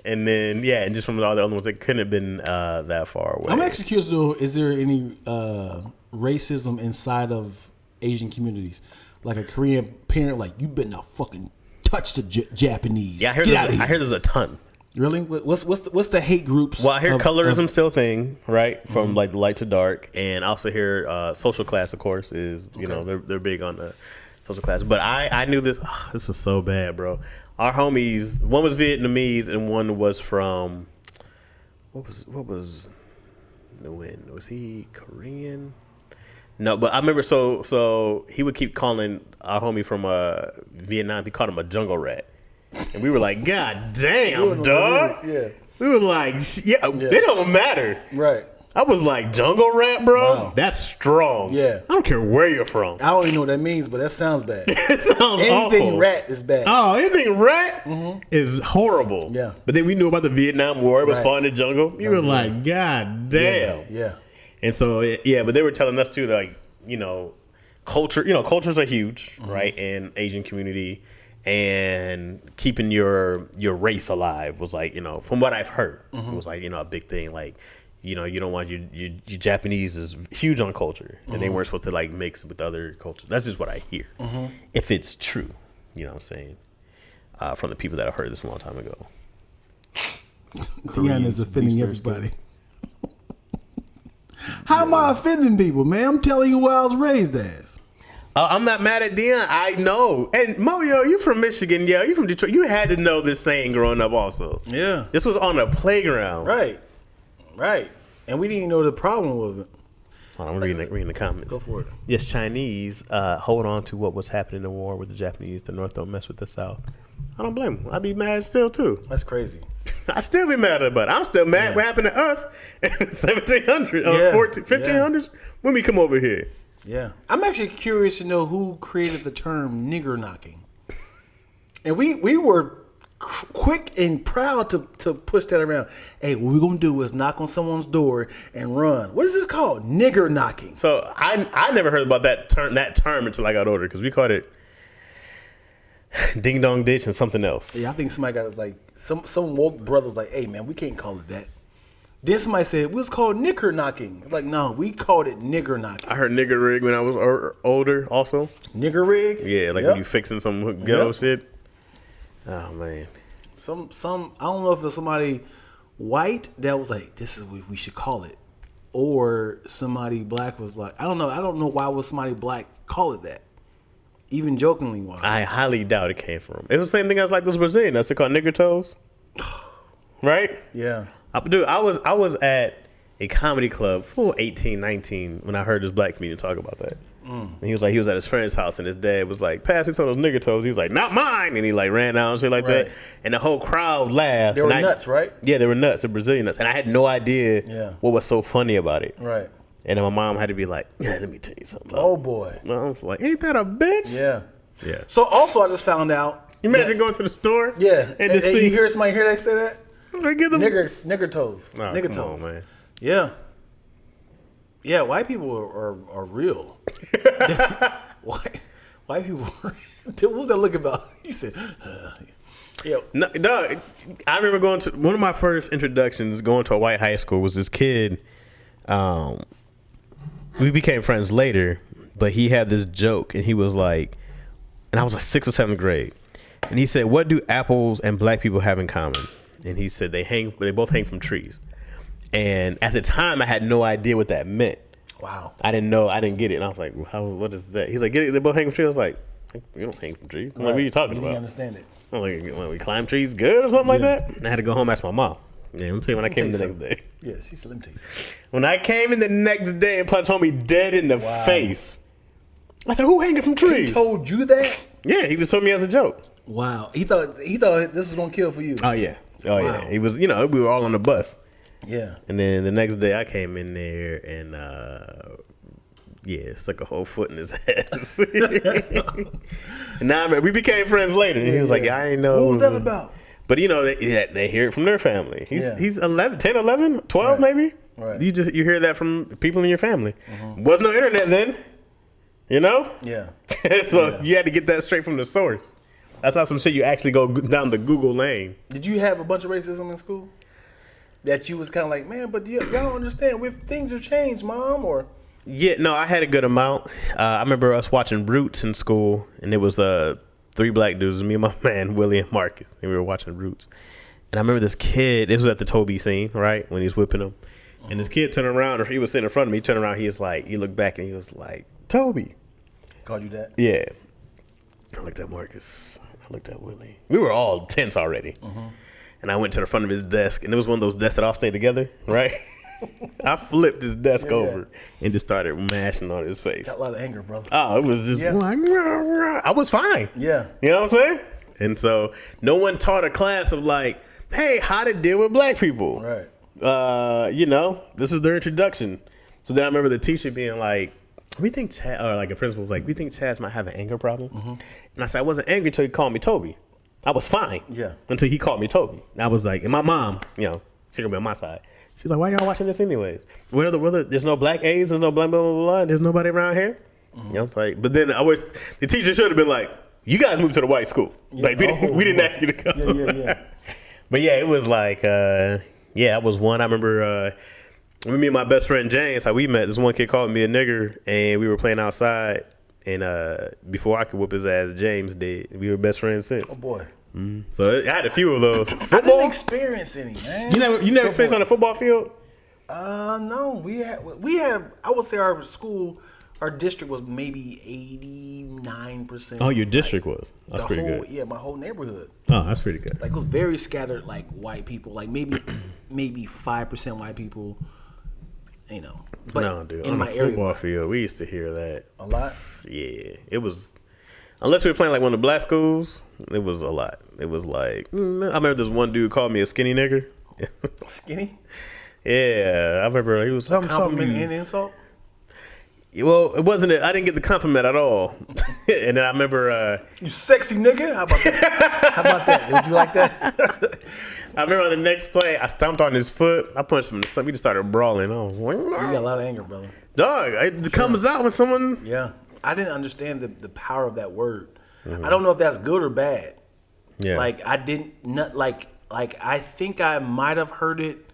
Speaker 1: And then and just from all the other ones, it couldn't have been that far away.
Speaker 2: I'm actually curious though, is there any racism inside of Asian communities? Like a Korean parent, like you better not fucking touch the Japanese.
Speaker 1: Yeah, I hear there's a ton.
Speaker 2: Really? What's the hate groups?
Speaker 1: Well, I hear colorism still a thing, right? From like light to dark, and I also hear social class, of course, is you know they're big on the social class. But I knew this. Oh, this is so bad, bro. Our homies, one was Vietnamese and one was from what was Nguyen? Was he Korean? No, but I remember. So he would keep calling our homie from Vietnam. He called him a jungle rat. And we were like, God damn, dog. Yeah. We were like, yeah, it don't matter.
Speaker 2: Right.
Speaker 1: I was like, jungle rat, bro?
Speaker 2: Wow.
Speaker 1: That's strong.
Speaker 2: Yeah.
Speaker 1: I don't care where you're from.
Speaker 2: I don't even know what that means, but that sounds bad.
Speaker 1: It sounds awful.
Speaker 2: Anything rat is bad.
Speaker 1: Oh, anything rat is horrible.
Speaker 2: Yeah.
Speaker 1: But then we knew about the Vietnam War. It was fought in the jungle. You were like, God damn.
Speaker 2: Yeah.
Speaker 1: And so, but they were telling us too, like, cultures are huge, right, in Asian community. And keeping your race alive was like, from what I've heard, it was like, a big thing. Like, you don't want your Japanese is huge on culture, and they weren't supposed to like mix with other cultures. That's just what I hear. If it's true, you know what I'm saying, from the people that have heard this a long time ago.
Speaker 2: Dion is offending everybody. How am I offending people, man? I'm telling you what I was raised as.
Speaker 1: I'm not mad at Dion. I know. And Moyo, you from Michigan. Yeah, you from Detroit. You had to know this saying growing up also.
Speaker 2: Yeah.
Speaker 1: This was on a playground.
Speaker 2: Right. And we didn't even know the problem with it.
Speaker 1: I'm reading the comments.
Speaker 2: Go for it.
Speaker 1: Yes, Chinese hold on to what was happening in the war with the Japanese. The North don't mess with the South. I don't blame them. I'd be mad still, too.
Speaker 2: That's crazy.
Speaker 1: I still be mad about it. I'm still mad what happened to us in 1700s, 1500s when we come over here.
Speaker 2: Yeah. I'm actually curious to know who created the term nigger knocking. And we were quick and proud to push that around. Hey, what we're going to do is knock on someone's door and run. What is this called? Nigger knocking.
Speaker 1: So I never heard about that term until I got older because we called it ding dong ditch and something else.
Speaker 2: Yeah, I think somebody got like, some woke brother was like, hey, man, we can't call it that. Then somebody said, it was called knicker knocking. Like, no, we called it nigger knocking.
Speaker 1: I heard nigger rig when I was older also.
Speaker 2: Nigger rig?
Speaker 1: Yeah, like when you fixing some ghetto shit. Oh, man.
Speaker 2: Some I don't know if there's somebody white that was like, this is what we should call it, or somebody black was like, I don't know why would somebody black call it that, even jokingly. Why?
Speaker 1: I highly doubt it came from. It was the same thing as like those Brazilian. That's called nigger toes, right?
Speaker 2: Yeah,
Speaker 1: dude. I was at a comedy club full 18, 19 when I heard this black comedian talk about that. And he was at his friend's house and his dad was like, pass me some of those nigger toes. He was like, not mine. And he like ran out and shit like that. And the whole crowd laughed.
Speaker 2: They were nuts, right?
Speaker 1: Yeah, they were nuts. They're Brazilian nuts. And I had no idea what was so funny about it.
Speaker 2: Right.
Speaker 1: And then my mom had to be like, yeah, let me tell you something.
Speaker 2: Oh, boy.
Speaker 1: And I was like, ain't that a bitch?
Speaker 2: Yeah.
Speaker 1: Yeah.
Speaker 2: So also I just found out.
Speaker 1: You imagine going to the store?
Speaker 2: Yeah.
Speaker 1: And to see.
Speaker 2: You hear somebody hear they say that?
Speaker 1: Get them.
Speaker 2: Nigger toes.
Speaker 1: Oh,
Speaker 2: nigger
Speaker 1: come
Speaker 2: toes.
Speaker 1: on, man.
Speaker 2: Yeah. Yeah, white people are real. white people. What was that look about? You said, yeah.
Speaker 1: No, I remember going to one of my first introductions going to a white high school was this kid. We became friends later, but he had this joke and he was like, and I was like 6th or 7th grade. And he said, what do apples and black people have in common? And he said they both hang from trees. And at the time, I had no idea what that meant.
Speaker 2: Wow.
Speaker 1: I didn't get it. And I was like, what is that? He's like, they both hang from trees. I was like, you don't hang from trees. I'm like, what are you talking about?
Speaker 2: I didn't understand it.
Speaker 1: I'm like, when we climb trees good or something like that? And I had to go home and ask my mom. Yeah, I'm telling you when I came in the next day.
Speaker 2: Yeah, she said, let me tell you something.
Speaker 1: When I came in the next day and punched homie dead in the face, I said, who hanging from trees?
Speaker 2: He told you that?
Speaker 1: Yeah, he was telling me as a joke.
Speaker 2: Wow. He thought this was going to kill for you.
Speaker 1: Oh, yeah. Yeah. He was, we were all on the bus.
Speaker 2: Yeah.
Speaker 1: And then the next day I came in there and, stuck a whole foot in his ass. And now we became friends later. And he was like, I ain't know.
Speaker 2: What was that about?
Speaker 1: But, they hear it from their family. He's 11, 10, 11, 12 maybe.
Speaker 2: Right.
Speaker 1: You hear that from people in your family. Was no internet then,
Speaker 2: Yeah.
Speaker 1: So you had to get that straight from the source. That's not some shit you actually go down the Google lane.
Speaker 2: Did you have a bunch of racism in school? That you was kind of like, man, but y'all don't understand. Things have changed, Mom, or...
Speaker 1: Yeah, no, I had a good amount. I remember us watching Roots in school, and it was 3 black dudes, me and my man, Willie and Marcus, and we were watching Roots. And I remember this kid, this was at the Toby scene, right, when he was whipping him. And this kid turned around, or he was sitting in front of me, he turned around, he looked back, and he was like, Toby.
Speaker 2: Called you that?
Speaker 1: Yeah. I looked at Marcus. I looked at Willie. We were all tense already. And I went to the front of his desk, and it was one of those desks that all stay together, right? I flipped his desk over and just started mashing on his face.
Speaker 2: Got a lot of anger, brother.
Speaker 1: Oh, it was just like, I was fine.
Speaker 2: Yeah.
Speaker 1: You know what I'm saying? And so no one taught a class of like, hey, how to deal with black people.
Speaker 2: Right.
Speaker 1: This is their introduction. So then I remember the teacher being like, we think Chaz, or like a principal was like, we think Chaz might have an anger problem. And I said, I wasn't angry until he called me Toby. I was fine.
Speaker 2: Yeah.
Speaker 1: Until he called me Toby. I was like, and my mom, she gonna be on my side. She's like, why y'all watching this anyways? There's no black A's, there's no blah, blah, blah, blah, there's nobody around here. It's like, but then the teacher should have been like, you guys moved to the white school.
Speaker 2: Yeah.
Speaker 1: Like, we didn't ask you to come.
Speaker 2: Yeah.
Speaker 1: But yeah, it was like, I was one. I remember me and my best friend James, how we met, this one kid called me a nigger, and we were playing outside. And before I could whoop his ass, James did. We were best friends since.
Speaker 2: Oh, boy.
Speaker 1: So I had a few of those. Football?
Speaker 2: I didn't experience any, man.
Speaker 1: You never experienced on the football field?
Speaker 2: No. We had. I would say our school, our district was maybe 89%.
Speaker 1: Oh, your district was. That's pretty good.
Speaker 2: Yeah, my whole neighborhood.
Speaker 1: Oh, that's pretty good.
Speaker 2: Like it was very scattered, like white people. Like maybe 5% white people. But
Speaker 1: no, dude.
Speaker 2: in
Speaker 1: On
Speaker 2: my
Speaker 1: the
Speaker 2: area,
Speaker 1: football field, we used to hear that
Speaker 2: a lot.
Speaker 1: Yeah, it was. Unless we were playing like one of the black schools, it was a lot. It was like I remember this one dude called me a skinny nigger.
Speaker 2: Skinny?
Speaker 1: Yeah, I remember he was
Speaker 2: compliment and insult.
Speaker 1: Well, it wasn't. I didn't get the compliment at all. And then I remember,
Speaker 2: you sexy nigga. How about that? How about that? Would you like that?
Speaker 1: I remember on the next play, I stomped on his foot. I punched him in the stomach. We just started brawling. Oh,
Speaker 2: you got a lot of anger, brother.
Speaker 1: Dog, it comes out when someone.
Speaker 2: Yeah, I didn't understand the power of that word. I don't know if that's good or bad.
Speaker 1: Yeah,
Speaker 2: like I didn't not like I think I might have heard it.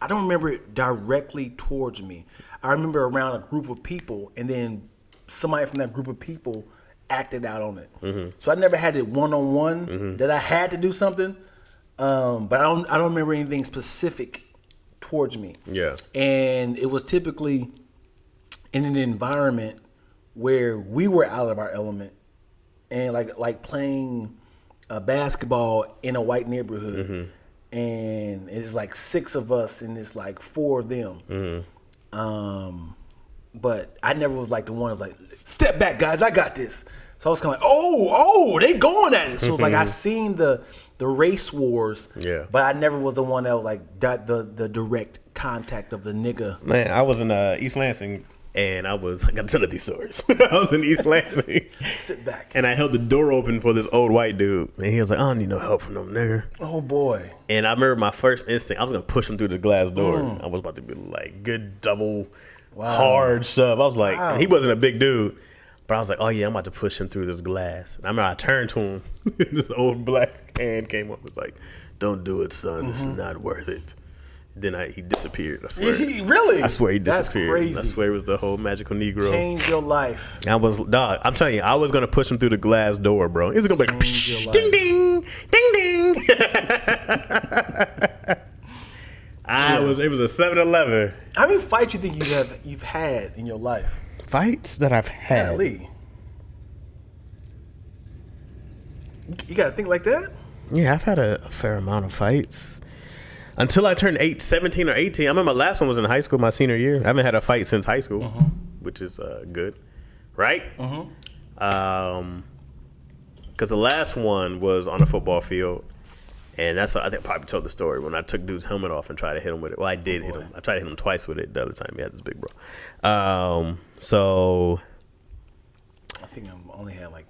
Speaker 2: I don't remember it directly towards me. I remember around a group of people, and then somebody from that group of people acted out on it. So I never had it one-on-one that I had to do something. But I don't remember anything specific towards me.
Speaker 1: Yeah.
Speaker 2: And it was typically in an environment where we were out of our element, and like playing basketball in a white neighborhood. Mm-hmm. And it's like 6 of us and it's like 4 of them. Mm-hmm. But I never was like the one who's like, step back, guys, I got this. So I was kind of like, oh, they going at it. So it's like I seen the race wars, but I never was the one that was like the direct contact of the nigga.
Speaker 1: Man, I was in East Lansing. And I got to tell these stories. I was in East Lansing.
Speaker 2: Sit back.
Speaker 1: And I held the door open for this old white dude. And he was like, I don't need no help from no nigga.
Speaker 2: Oh, boy.
Speaker 1: And I remember my first instinct, I was going to push him through the glass door. I was about to be like, good double, hard shove. I was like, and he wasn't a big dude. But I was like, oh, yeah, I'm about to push him through this glass. And I remember I turned to him. This old black hand came up and was like, don't do it, son. It's not worth it. Then he disappeared. I swear.
Speaker 2: Really?
Speaker 1: I swear he disappeared.
Speaker 2: That's crazy.
Speaker 1: I swear it was the whole magical Negro.
Speaker 2: Change your life.
Speaker 1: I'm telling you, I was gonna push him through the glass door, bro. It was gonna be like, ding, ding, ding, ding. It was a 7-Eleven.
Speaker 2: How many fights you think you've had in your life?
Speaker 1: Fights that I've had.
Speaker 2: Golly. You gotta think like that.
Speaker 1: Yeah, I've had a fair amount of fights. Until I turned 17 or 18. I remember my last one was in high school, my senior year. I haven't had a fight since high school, which is good. Right? Because the last one was on a football field. And that's what I think I probably told the story when I took dude's helmet off and tried to hit him with it. Well, I did hit him. I tried to hit him twice with it the other time he had this big bro. So
Speaker 2: I think I've only had like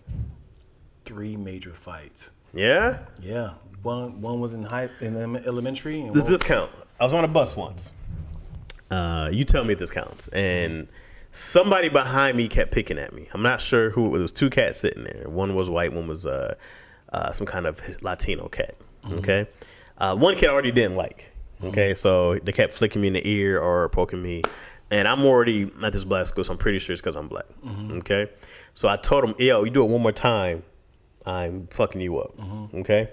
Speaker 2: 3 major fights.
Speaker 1: Yeah?
Speaker 2: Yeah. One was in elementary. And
Speaker 1: Does this count? I was on a bus once. You tell me if this counts. And somebody behind me kept picking at me. I'm not sure who. It was 2 cats sitting there. One was white. One was some kind of Latino cat. Okay. One kid I already didn't like. Okay. So they kept flicking me in the ear or poking me. And I'm already at this black school, so I'm pretty sure it's because I'm black. Okay. So I told him, yo, you do it one more time, I'm fucking you up. Okay.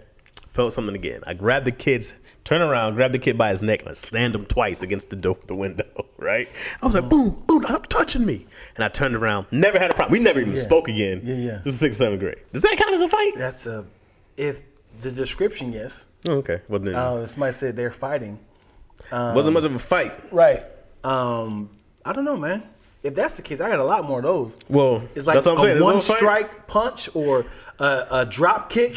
Speaker 1: Felt something again. I grabbed the kid's, turn around, grabbed the kid by his neck, and I slammed him twice against the door, the window, right? I was like, boom, boom, stop touching me. And I turned around, never had a problem. We never even spoke again.
Speaker 2: Yeah.
Speaker 1: This is 6th, 7th grade. Does that count as a fight?
Speaker 2: That's if the description, yes.
Speaker 1: Okay. Well, then.
Speaker 2: Somebody said they're fighting.
Speaker 1: Wasn't much of a fight.
Speaker 2: Right. I don't know, man. If that's the case, I got a lot more of those.
Speaker 1: Well,
Speaker 2: it's like
Speaker 1: that's what I'm saying.
Speaker 2: A one strike punch or a drop kick.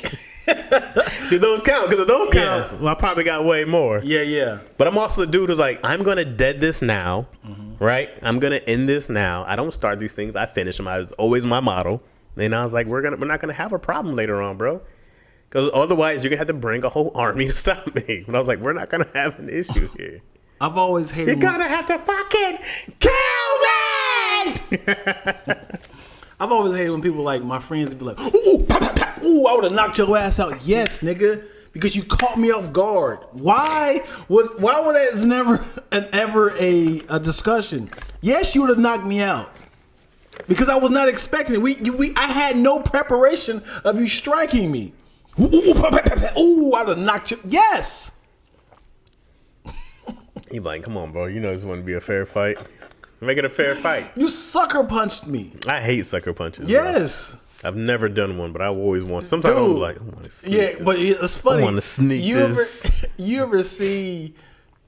Speaker 1: Do those count? Because if those count, well, I probably got way more.
Speaker 2: Yeah.
Speaker 1: But I'm also the dude who's like, I'm going to dead this now, right? I'm going to end this now. I don't start these things. I finish them. It's always my motto. And I was like, we're not going to have a problem later on, bro. Because otherwise, you're going to have to bring a whole army to stop me. But I was like, we're not going to have an issue here.
Speaker 2: I've always hated.
Speaker 1: You're going to have to fucking kill me!
Speaker 2: I've always hated when people like my friends would be like, ooh, pop, pop, pop. Ooh, I would have knocked your ass out. Yes, nigga, because you caught me off guard. Why was that never ever a discussion? Yes, you would have knocked me out because I was not expecting it. I had no preparation of you striking me. Ooh, pop, pop, pop, pop. Ooh, I would have knocked you. Yes.
Speaker 1: He like, come on, bro. You know this wouldn't be a fair fight. Make it a fair fight.
Speaker 2: You sucker punched me.
Speaker 1: I hate sucker punches.
Speaker 2: Yes.
Speaker 1: Bro. I've never done one, but I always want. Sometimes I'm like, I want to sneak this.
Speaker 2: But it's funny.
Speaker 1: I want to sneak this.
Speaker 2: You ever see?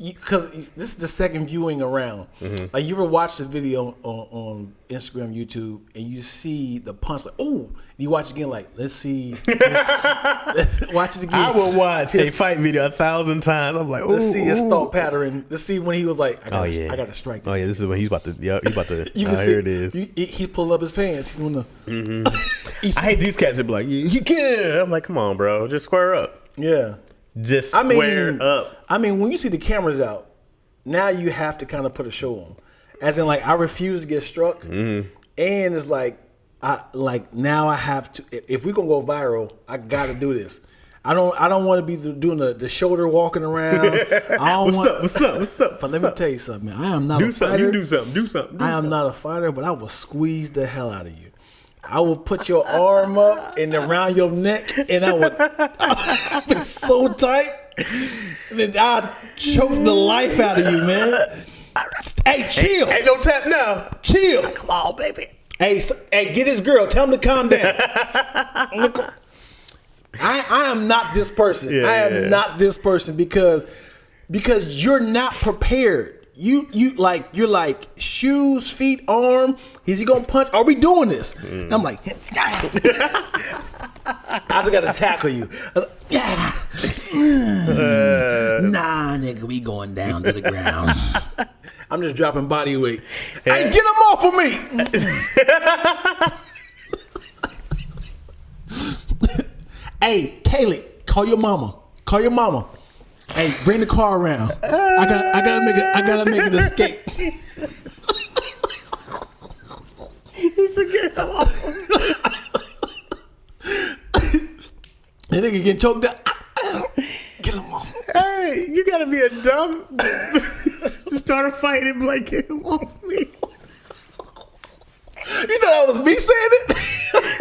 Speaker 2: Because this is the second viewing around. Like you ever watch the video on Instagram, YouTube, and you see the punch like, oh, you watch it again like, let's see. Let's watch it again.
Speaker 1: I will watch a fight video 1,000 times. I'm like,
Speaker 2: let's see his thought pattern. Let's see when he was like, I got to strike this.
Speaker 1: Oh yeah, this is when he's about to. Yeah, he's about to.
Speaker 2: You can see,
Speaker 1: here it is.
Speaker 2: He pulled up his pants. He's doing the.
Speaker 1: I hate these cats that be like, you can't. I'm like, come on, bro, just square up.
Speaker 2: Yeah.
Speaker 1: Just square up.
Speaker 2: I mean, when you see the cameras out, now you have to kind of put a show on. As in, like, I refuse to get struck, and it's like, now I have to. If we're gonna go viral, I got to do this. I don't want to be doing the shoulder walking around. What's up? But let me tell you something, man. I am not a fighter.
Speaker 1: Do something.
Speaker 2: I am not a fighter, but I will squeeze the hell out of you. I would put your arm up and around your neck, and I would be so tight, and then I'd choke the life out of you, man. Hey, chill.
Speaker 1: Ain't no tap now.
Speaker 2: Chill.
Speaker 1: Come on, baby.
Speaker 2: Hey, get his girl. Tell him to calm down. I am not this person. I am not this person because you're not prepared. You're like shoes, feet, arm. Is he gonna punch? Are we doing this? And I'm like, I just gotta tackle you. I was like, yeah. Nah, nigga, we going down to the ground. I'm just dropping body weight. Hey, get him off of me. Hey, Kaylee, call your mama. Call your mama. Hey, bring the car around. I gotta make an escape.
Speaker 1: He's a get him off.
Speaker 2: That nigga getting choked up. Get him off.
Speaker 1: Hey, you gotta be a dumb to start a fight and be like, get him off me.
Speaker 2: You thought I was me saying it?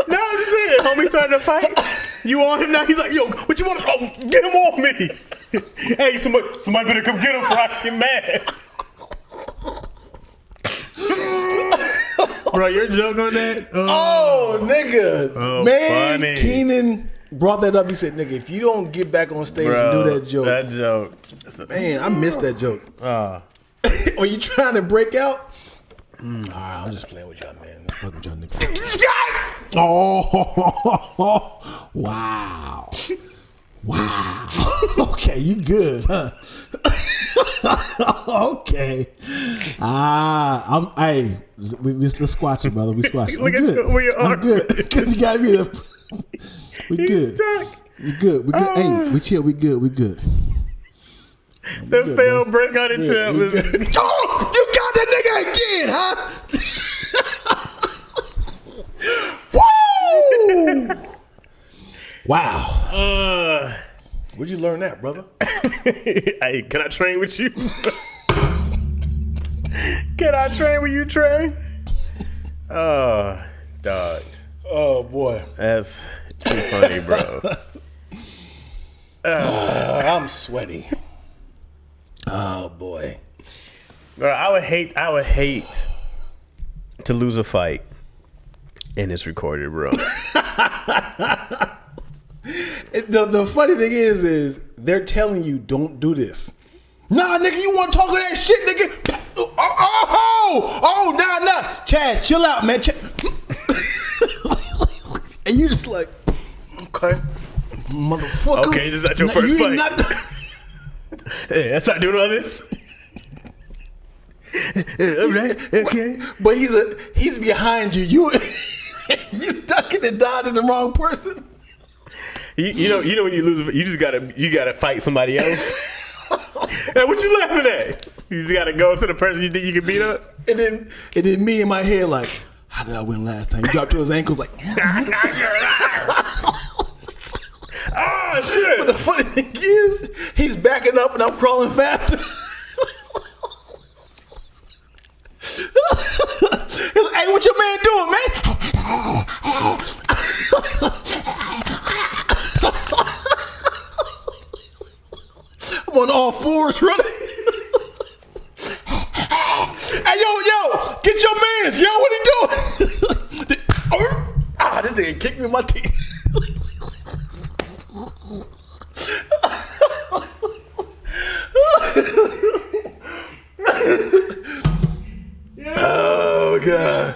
Speaker 1: No, I'm just saying. Homie started a fight. You on him now? He's like, yo, what you want? Oh, get him off me. Hey, somebody better come get him before I get mad. Bro, your joke on that?
Speaker 2: Oh, nigga.
Speaker 1: Oh,
Speaker 2: man,
Speaker 1: funny.
Speaker 2: Keenan brought that up. He said, nigga, if you don't get back on stage and do that joke.
Speaker 1: That joke.
Speaker 2: Man, I missed that joke. Are you trying to break out? All right, I'm just playing with y'all, man. Fuck with y'all niggas. Oh, wow. Wow. Okay, you good, huh? Okay. We're squatching, brother. We squatching.
Speaker 1: Look at you, where your arm.
Speaker 2: I'm good. Because you gotta be the. We good.
Speaker 1: He's stuck.
Speaker 2: We good. We good. Hey, we chill. We good. We good.
Speaker 1: The failed breakout attempt is.
Speaker 2: Oh, you got that nigga again, huh? Woo! Wow. Where'd you learn that, brother?
Speaker 1: Hey, can I train with you? Can I train with you, Trey? Oh, dog.
Speaker 2: Oh, boy.
Speaker 1: That's too funny, bro.
Speaker 2: I'm sweaty. Oh, boy.
Speaker 1: Bro, I would hate to lose a fight and it's recorded, bro.
Speaker 2: The funny thing is they're telling you don't do this. Nah, nigga, you want to talk that shit, nigga? Nah. Chad, chill out, man. And you just like, okay, motherfucker.
Speaker 1: Okay, this is not your first fight. Hey, let's not doing all this. All right, okay.
Speaker 2: But he's behind you. You ducking and dodging the wrong person.
Speaker 1: You know when you lose, you gotta fight somebody else. Hey, what you laughing at? You just gotta go to the person you think you can beat up.
Speaker 2: And then me in my head like, how did I win last time? You dropped to his ankles like.
Speaker 1: Oh shit!
Speaker 2: But the funny thing is, he's backing up and I'm crawling faster. Hey, what your man doing, man? I'm on all fours running. Hey, yo, get your mans. Yo, what he doing? This nigga kicked me in my teeth. Oh, God.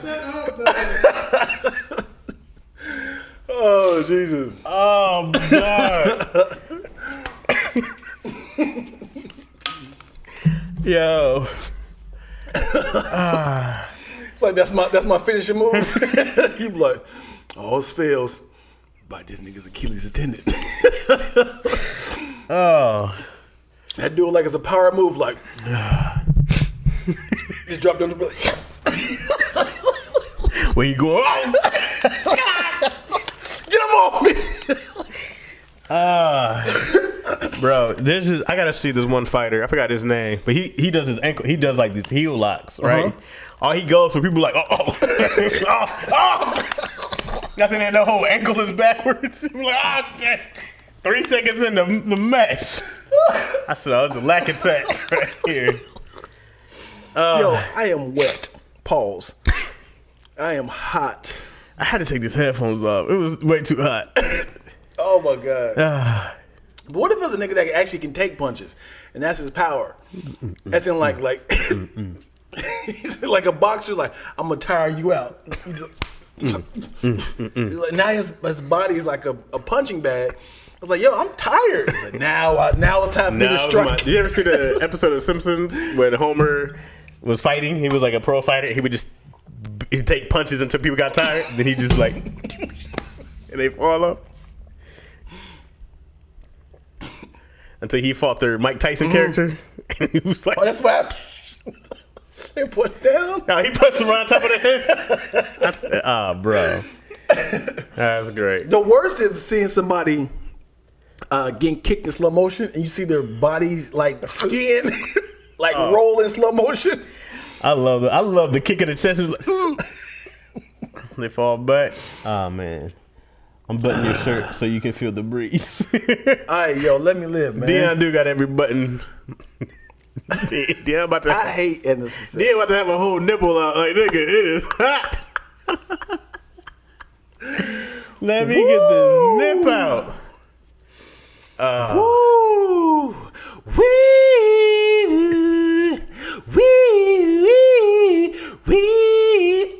Speaker 2: Oh, Jesus.
Speaker 1: Oh, God. Yo.
Speaker 2: It's like that's my finishing move. You be like, oh, it fails. But this nigga's Achilles tendon.
Speaker 1: Oh.
Speaker 2: I do it like it's a power move, like just drop down the belly.
Speaker 1: When you go,
Speaker 2: Get him off me.
Speaker 1: Bro, I gotta see this one fighter. I forgot his name, but he does his ankle. He does like these heel locks, right? All he goes for people like, oh. I said, the whole ankle is backwards. I'm like, oh, shit. 3 seconds in the match. I said, oh, it's a lack of sack right here.
Speaker 2: Yo, I am wet. Pause. I am hot.
Speaker 1: I had to take these headphones off. It was way too hot.
Speaker 2: Oh my god. But what if it's a nigga that actually can take punches, and that's his power? That's in like like a boxer's like, I'm gonna tire you out. Now his body's like a punching bag. I was like, yo, I'm tired. He's like, now it's time for me to strike.
Speaker 1: Did you ever see the episode of Simpsons when Homer was fighting? He was like a pro fighter. He'd take punches until people got tired. Then he just like, and they fall off. Until he fought their Mike Tyson character. And he was like,
Speaker 2: oh, that's what they put down?
Speaker 1: No, he puts him on top of the head. I said, bro. That's great.
Speaker 2: The worst is seeing somebody getting kicked in slow motion and you see their bodies like skin like roll in slow motion.
Speaker 1: I love the kick in the chest. They fall back. Oh man. I'm buttoning your shirt so you can feel the breeze.
Speaker 2: All right, yo, let me live, man.
Speaker 1: Dion do got every button. Dion about to.
Speaker 2: I hate innocence.
Speaker 1: Dion about to have a whole nipple out. Like, nigga, it is hot. Let me get this nip out.
Speaker 2: Woo! Wee!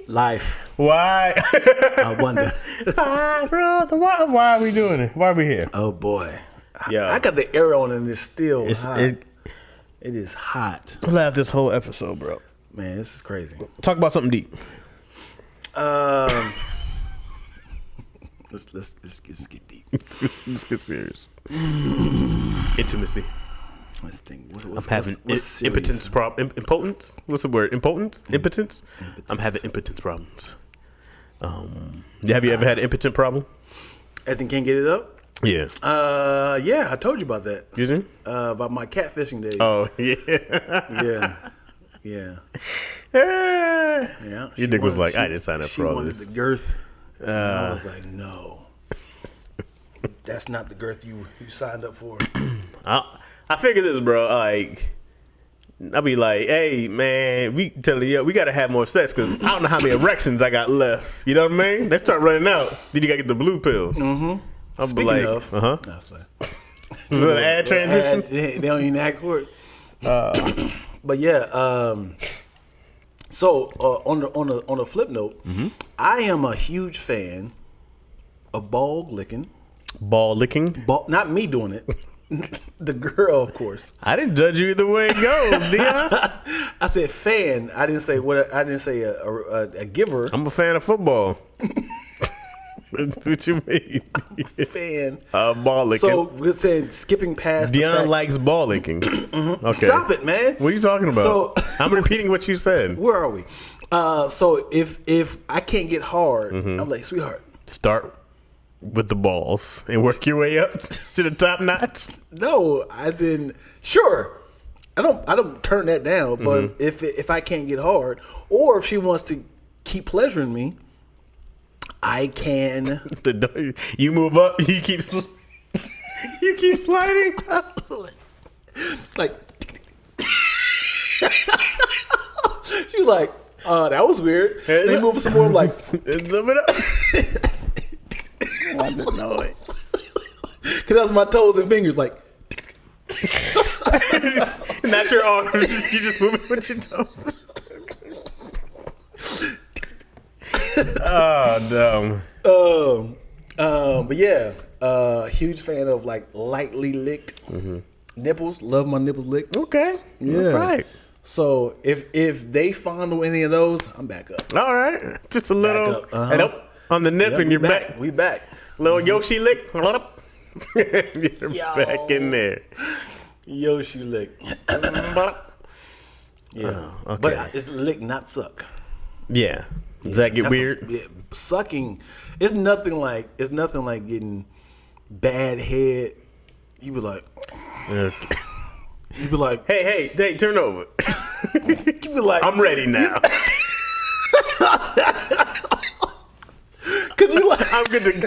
Speaker 2: Life.
Speaker 1: Why?
Speaker 2: I wonder.
Speaker 1: Why are we doing it? Why are we here?
Speaker 2: Oh boy.
Speaker 1: Yeah.
Speaker 2: I got the air on and it's still hot.
Speaker 1: It
Speaker 2: is hot.
Speaker 1: I laughed this whole episode, bro.
Speaker 2: Man, this is crazy.
Speaker 1: Talk about something deep.
Speaker 2: Let's get deep.
Speaker 1: Let's get serious. Intimacy.
Speaker 2: Let's think.
Speaker 1: I'm having impotence problem. Impotence? What's the word? Impotence? Impotence? I'm having impotence problems. Have you ever had an impotent problem?
Speaker 2: As in can't get it up?
Speaker 1: Yeah.
Speaker 2: Yeah, I told you about that.
Speaker 1: You did?
Speaker 2: About my catfishing days.
Speaker 1: Oh, yeah.
Speaker 2: Yeah.
Speaker 1: Your dick was like, I didn't sign up for all this.
Speaker 2: She wanted the girth. And I was like, no. That's not the girth you signed up for.
Speaker 1: I figured this, bro. Like, I'll be like, hey, man, we telling you, we got to have more sex because I don't know how many erections I got left. You know what I mean? They start running out. Then you got to get the blue pills. Mm-hmm. I'm
Speaker 2: Speaking
Speaker 1: like,
Speaker 2: of,
Speaker 1: that's fine. Was that an ad transition?
Speaker 2: They don't even ask for it. But yeah, so on a flip note, I am a huge fan of ball licking.
Speaker 1: Ball licking?
Speaker 2: Not me doing it. The girl, of course.
Speaker 1: I didn't judge you either way it goes, Dion.
Speaker 2: I said fan. I didn't say what. I didn't say a giver.
Speaker 1: I'm a fan of football. What you mean?
Speaker 2: Fan.
Speaker 1: Ball licking.
Speaker 2: So we're saying skipping past.
Speaker 1: Dion likes ball licking. Okay.
Speaker 2: Stop it, man.
Speaker 1: What are you talking about?
Speaker 2: So
Speaker 1: I'm repeating what you said.
Speaker 2: Where are we? So if I can't get hard, I'm like, sweetheart,
Speaker 1: start with the balls and work your way up to the top notch.
Speaker 2: No, as in, sure. I don't turn that down. But if I can't get hard, or if she wants to keep pleasuring me, I can.
Speaker 1: You move up. You keep sliding.
Speaker 2: Like she was like, that was weird. They move some more. I'm like,
Speaker 1: zoom it up. I didn't know it.
Speaker 2: Cause that was my toes and fingers. Like,
Speaker 1: not your arms. You just move it with your toes. Oh, dumb.
Speaker 2: But yeah, huge fan of like lightly licked nipples. Love my nipples licked.
Speaker 1: Okay.
Speaker 2: Yeah.
Speaker 1: All right.
Speaker 2: So if they fondle any of those, I'm back up.
Speaker 1: All right. Just a little. And up on the nip and you're back.
Speaker 2: We back.
Speaker 1: Little Yoshi lick. You're back in there.
Speaker 2: Yoshi lick. Yeah.
Speaker 1: Okay.
Speaker 2: But it's lick, not suck.
Speaker 1: Yeah. Does that get weird?
Speaker 2: Sucking, it's nothing like getting bad head. You be like,
Speaker 1: Okay.
Speaker 2: You be like,
Speaker 1: hey, turn over.
Speaker 2: You be like,
Speaker 1: I'm ready now.
Speaker 2: Cause you like,
Speaker 1: I'm good to go.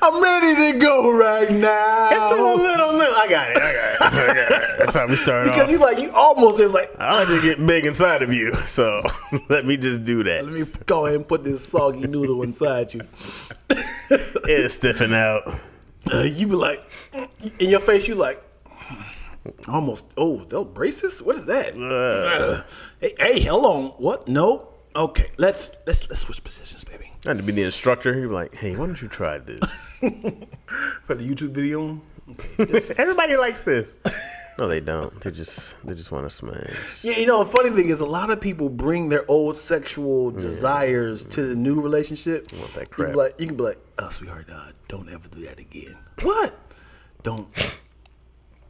Speaker 2: I'm ready to go right now.
Speaker 1: It's still a little. I got it. That's how we start off.
Speaker 2: Because you almost there like,
Speaker 1: I like to get big inside of you, so let me just do that.
Speaker 2: let me go ahead and put this soggy noodle inside you.
Speaker 1: It'll stiffen out.
Speaker 2: You be like, in your face, you like, almost. Oh, those braces? What is that? Hey, hold on. What? No. Okay, let's switch positions, baby.
Speaker 1: I had to be the instructor. You're like, hey, why don't you try this?
Speaker 2: For the YouTube video. Okay,
Speaker 1: Everybody likes this. No, they don't. They just want to smash.
Speaker 2: Yeah, the funny thing is, a lot of people bring their old sexual desires to the new relationship.
Speaker 1: I want that crap.
Speaker 2: You can be like, oh, sweetheart, don't ever do that again. What? Don't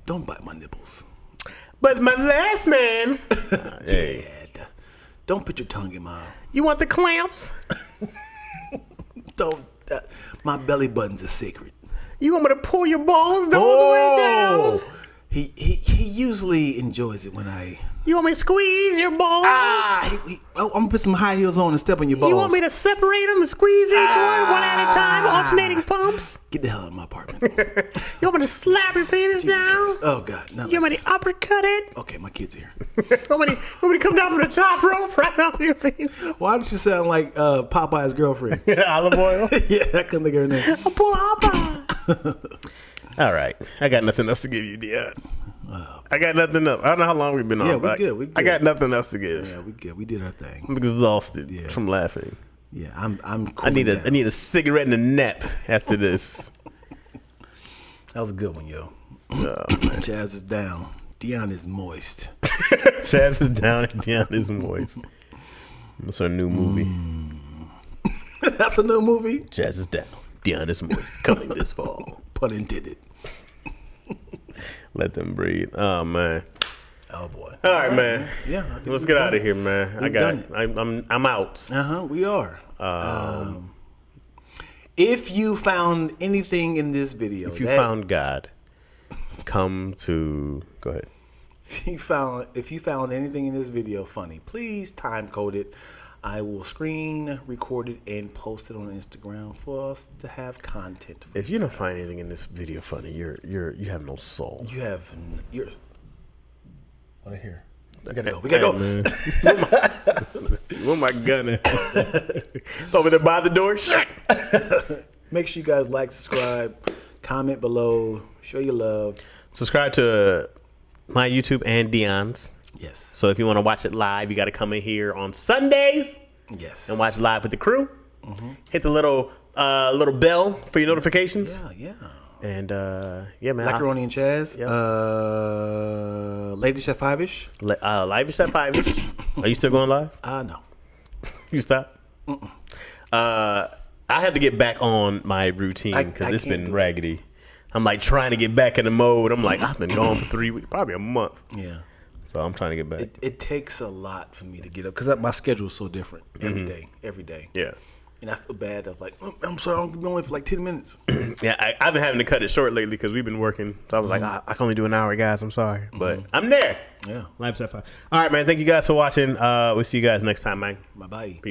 Speaker 2: bite my nipples.
Speaker 1: But my last man. Hey.
Speaker 2: Yeah, don't put your tongue in my.
Speaker 1: You want the clamps?
Speaker 2: Don't. My belly button's a secret.
Speaker 1: You want me to pull your balls all the way down?
Speaker 2: He usually enjoys it when I.
Speaker 1: You want me to squeeze your balls?
Speaker 2: I'm gonna put some high heels on and step on your balls.
Speaker 1: You want me to separate them and squeeze each one at a time, alternating pumps?
Speaker 2: Get the hell out of my apartment.
Speaker 1: You want me to slap your penis
Speaker 2: Jesus
Speaker 1: down?
Speaker 2: Christ. Oh God! Not
Speaker 1: You
Speaker 2: like
Speaker 1: want me to uppercut it?
Speaker 2: Okay, my kids are here.
Speaker 1: You want me to come down from the top rope right off your penis?
Speaker 2: Why don't you sound like Popeye's girlfriend?
Speaker 1: Olive oil?
Speaker 2: Yeah, I couldn't think of her name.
Speaker 1: Popeye. All right, I got nothing else to give you, Dion. I got nothing else. I don't know how long we've been on.
Speaker 2: Yeah,
Speaker 1: but
Speaker 2: we good.
Speaker 1: I got nothing else to give.
Speaker 2: Yeah, we good. We did our thing.
Speaker 1: I'm exhausted from laughing.
Speaker 2: Yeah, I'm.
Speaker 1: I need a cigarette and a nap after this.
Speaker 2: That was a good one, yo. Chaz is down. Dion is moist.
Speaker 1: Chaz is down and Dion is moist. That's our new movie.
Speaker 2: That's a new movie?
Speaker 1: Chaz is down. Dion is moist. Coming this fall.
Speaker 2: Pun intended.
Speaker 1: Let them breathe. Oh man.
Speaker 2: Oh boy.
Speaker 1: All right, man.
Speaker 2: Yeah.
Speaker 1: Let's get out of here, man. I'm out.
Speaker 2: We are. If you found anything in this video,
Speaker 1: if you found God, come to. Go ahead.
Speaker 2: If you found anything in this video funny, please time code it. I will screen record it and post it on Instagram for us to have content.
Speaker 1: If you don't find anything in this video funny, you have no soul.
Speaker 2: You're. What I hear? We gotta go. We gotta go.
Speaker 1: Where my gun at? It's over there by the door. Shit.
Speaker 2: Make sure you guys like, subscribe, comment below, show your love.
Speaker 1: Subscribe to my YouTube and Dion's.
Speaker 2: Yes.
Speaker 1: So if you want to watch it live, you got to come in here on Sundays.
Speaker 2: Yes.
Speaker 1: And watch live with the crew. Mm-hmm. Hit the little bell for your notifications.
Speaker 2: Yeah.
Speaker 1: And yeah, man.
Speaker 2: Macaroni and Chaz. Yep. Ladies at 5-ish.
Speaker 1: Live-ish at 5-ish. Are you still going live?
Speaker 2: No.
Speaker 1: You stop? I have to get back on my routine because it's been raggedy. I'm like trying to get back in the mode. I'm like, I've been gone for 3 weeks, probably a month.
Speaker 2: Yeah.
Speaker 1: So I'm trying to get back.
Speaker 2: It takes a lot for me to get up because my schedule is so different every day.
Speaker 1: Yeah.
Speaker 2: And I feel bad. I was like, I'm sorry, I'm going for like 10 minutes.
Speaker 1: Yeah, I've been having to cut it short lately because we've been working. So I was like, I can only do an hour, guys. I'm sorry. But I'm there.
Speaker 2: Yeah.
Speaker 1: Live set 5. All right, man. Thank you guys for watching. We'll see you guys next time, man.
Speaker 2: Bye-bye.
Speaker 1: Peace.